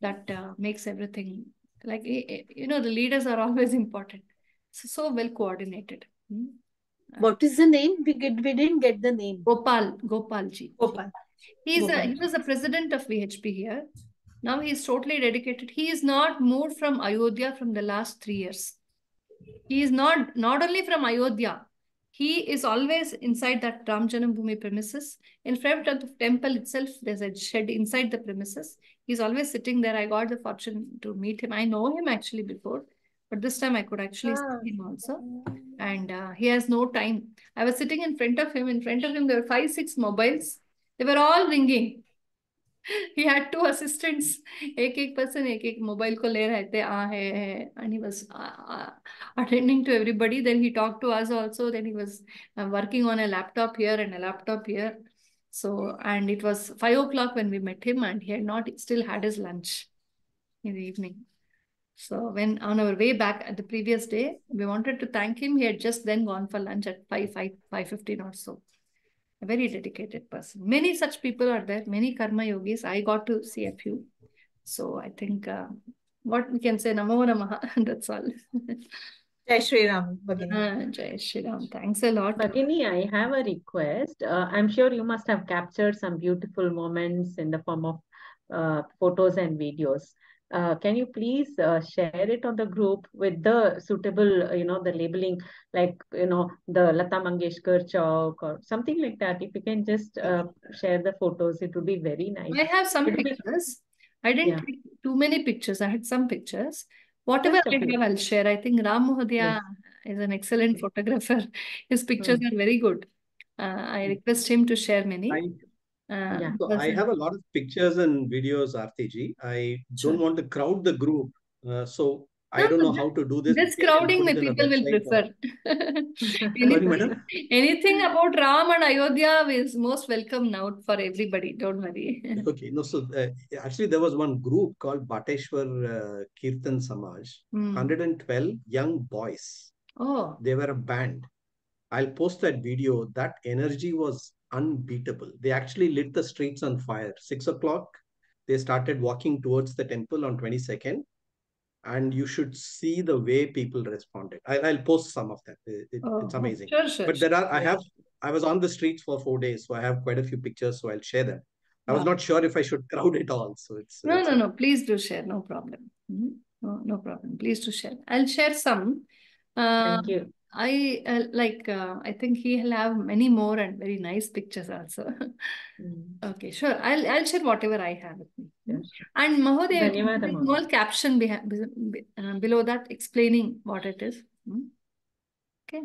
that makes everything, like, the leaders are always important. So well coordinated. What is the name? We didn't get the name. Gopalji. Gopal. He was the president of VHP here. Now he is totally dedicated. He is not moved from Ayodhya from the last 3 years. He is not only from Ayodhya. He is always inside that Ram Janambhoomi premises. In front of the temple itself, there's a shed inside the premises. He's always sitting there. I got the fortune to meet him. I know him actually before, but this time I could actually see him also. And he has no time. I was sitting in front of him. In front of him, there were 5, 6 mobiles. They were all ringing. He had 2 assistants. Ek person, ek mobile ko le rahe the, hai. And he was attending to everybody. Then he talked to us also. Then he was working on a laptop here and a laptop here. So, and it was 5 o'clock when we met him, and he had not still had his lunch in the evening. So when on our way back at the previous day, we wanted to thank him. He had just then gone for lunch at 5:15 or so. A very dedicated person. Many such people are there, many karma yogis. I got to see a few. So I think what we can say, Namo Namaha, that's all. Jai Shri Ram, Bhagini. Jai Shri Ram. Thanks a lot. Bhagini, I have a request. I'm sure you must have captured some beautiful moments in the form of photos and videos. Can you please share it on the group with the suitable, the labeling, like, the Lata Mangeshkar Chowk or something like that. If you can just share the photos, it would be very nice. I have some pictures. I didn't take too many pictures. I had some pictures. Whatever I have, I'll share. I think Ram Mahodaya is an excellent photographer. His pictures are very good. I request him to share many. So I have a lot of pictures and videos, Aarti ji. I don't want to crowd the group. So I don't know how to do this. This crowding people will prefer. Anything about Ram and Ayodhya is most welcome now for everybody. Don't worry. Okay. No, so actually there was one group called Bhateshwar Kirtan Samaj, 112 young boys. Oh. They were a band. I'll post that video. That energy was unbeatable. They actually lit the streets on fire. 6 o'clock, they started walking towards the temple on 22nd. And you should see the way people responded. I'll post some of that. It's amazing. Sure. But I was on the streets for 4 days, so I have quite a few pictures, so I'll share them. I was not sure if I should crowd it all. So No. Please do share. No problem. No problem. Please do share. I'll share some. Thank you. I think he'll have many more and very nice pictures also. Okay, sure. I'll share whatever I have with me. Yes. And Mahodaya, Dhanyawad, small caption below that explaining what it is. Okay.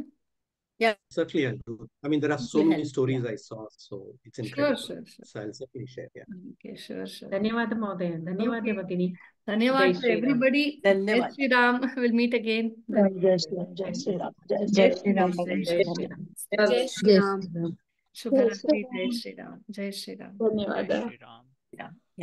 Yeah, certainly I'll do. I mean, there are so many stories I saw, so it's incredible. Sure. So I'll certainly share. Yeah. Okay, sure. Dhanyawad, Mahodaya. Dhanyawad, Bhagini. Dhanyawad Jai to Shri Ram. everybody. Dhanyawad. Jai Shri Ram. We'll meet again. Jai Shri Ram, Jai Shri Ram, Jai Shri Ram. Jai Shri Ram. Jai Shri Ram. Shubharatri. Jai Shri Ram. Jai Shri Ram. Dhanyawad. Jai Shri Ram. Yeah.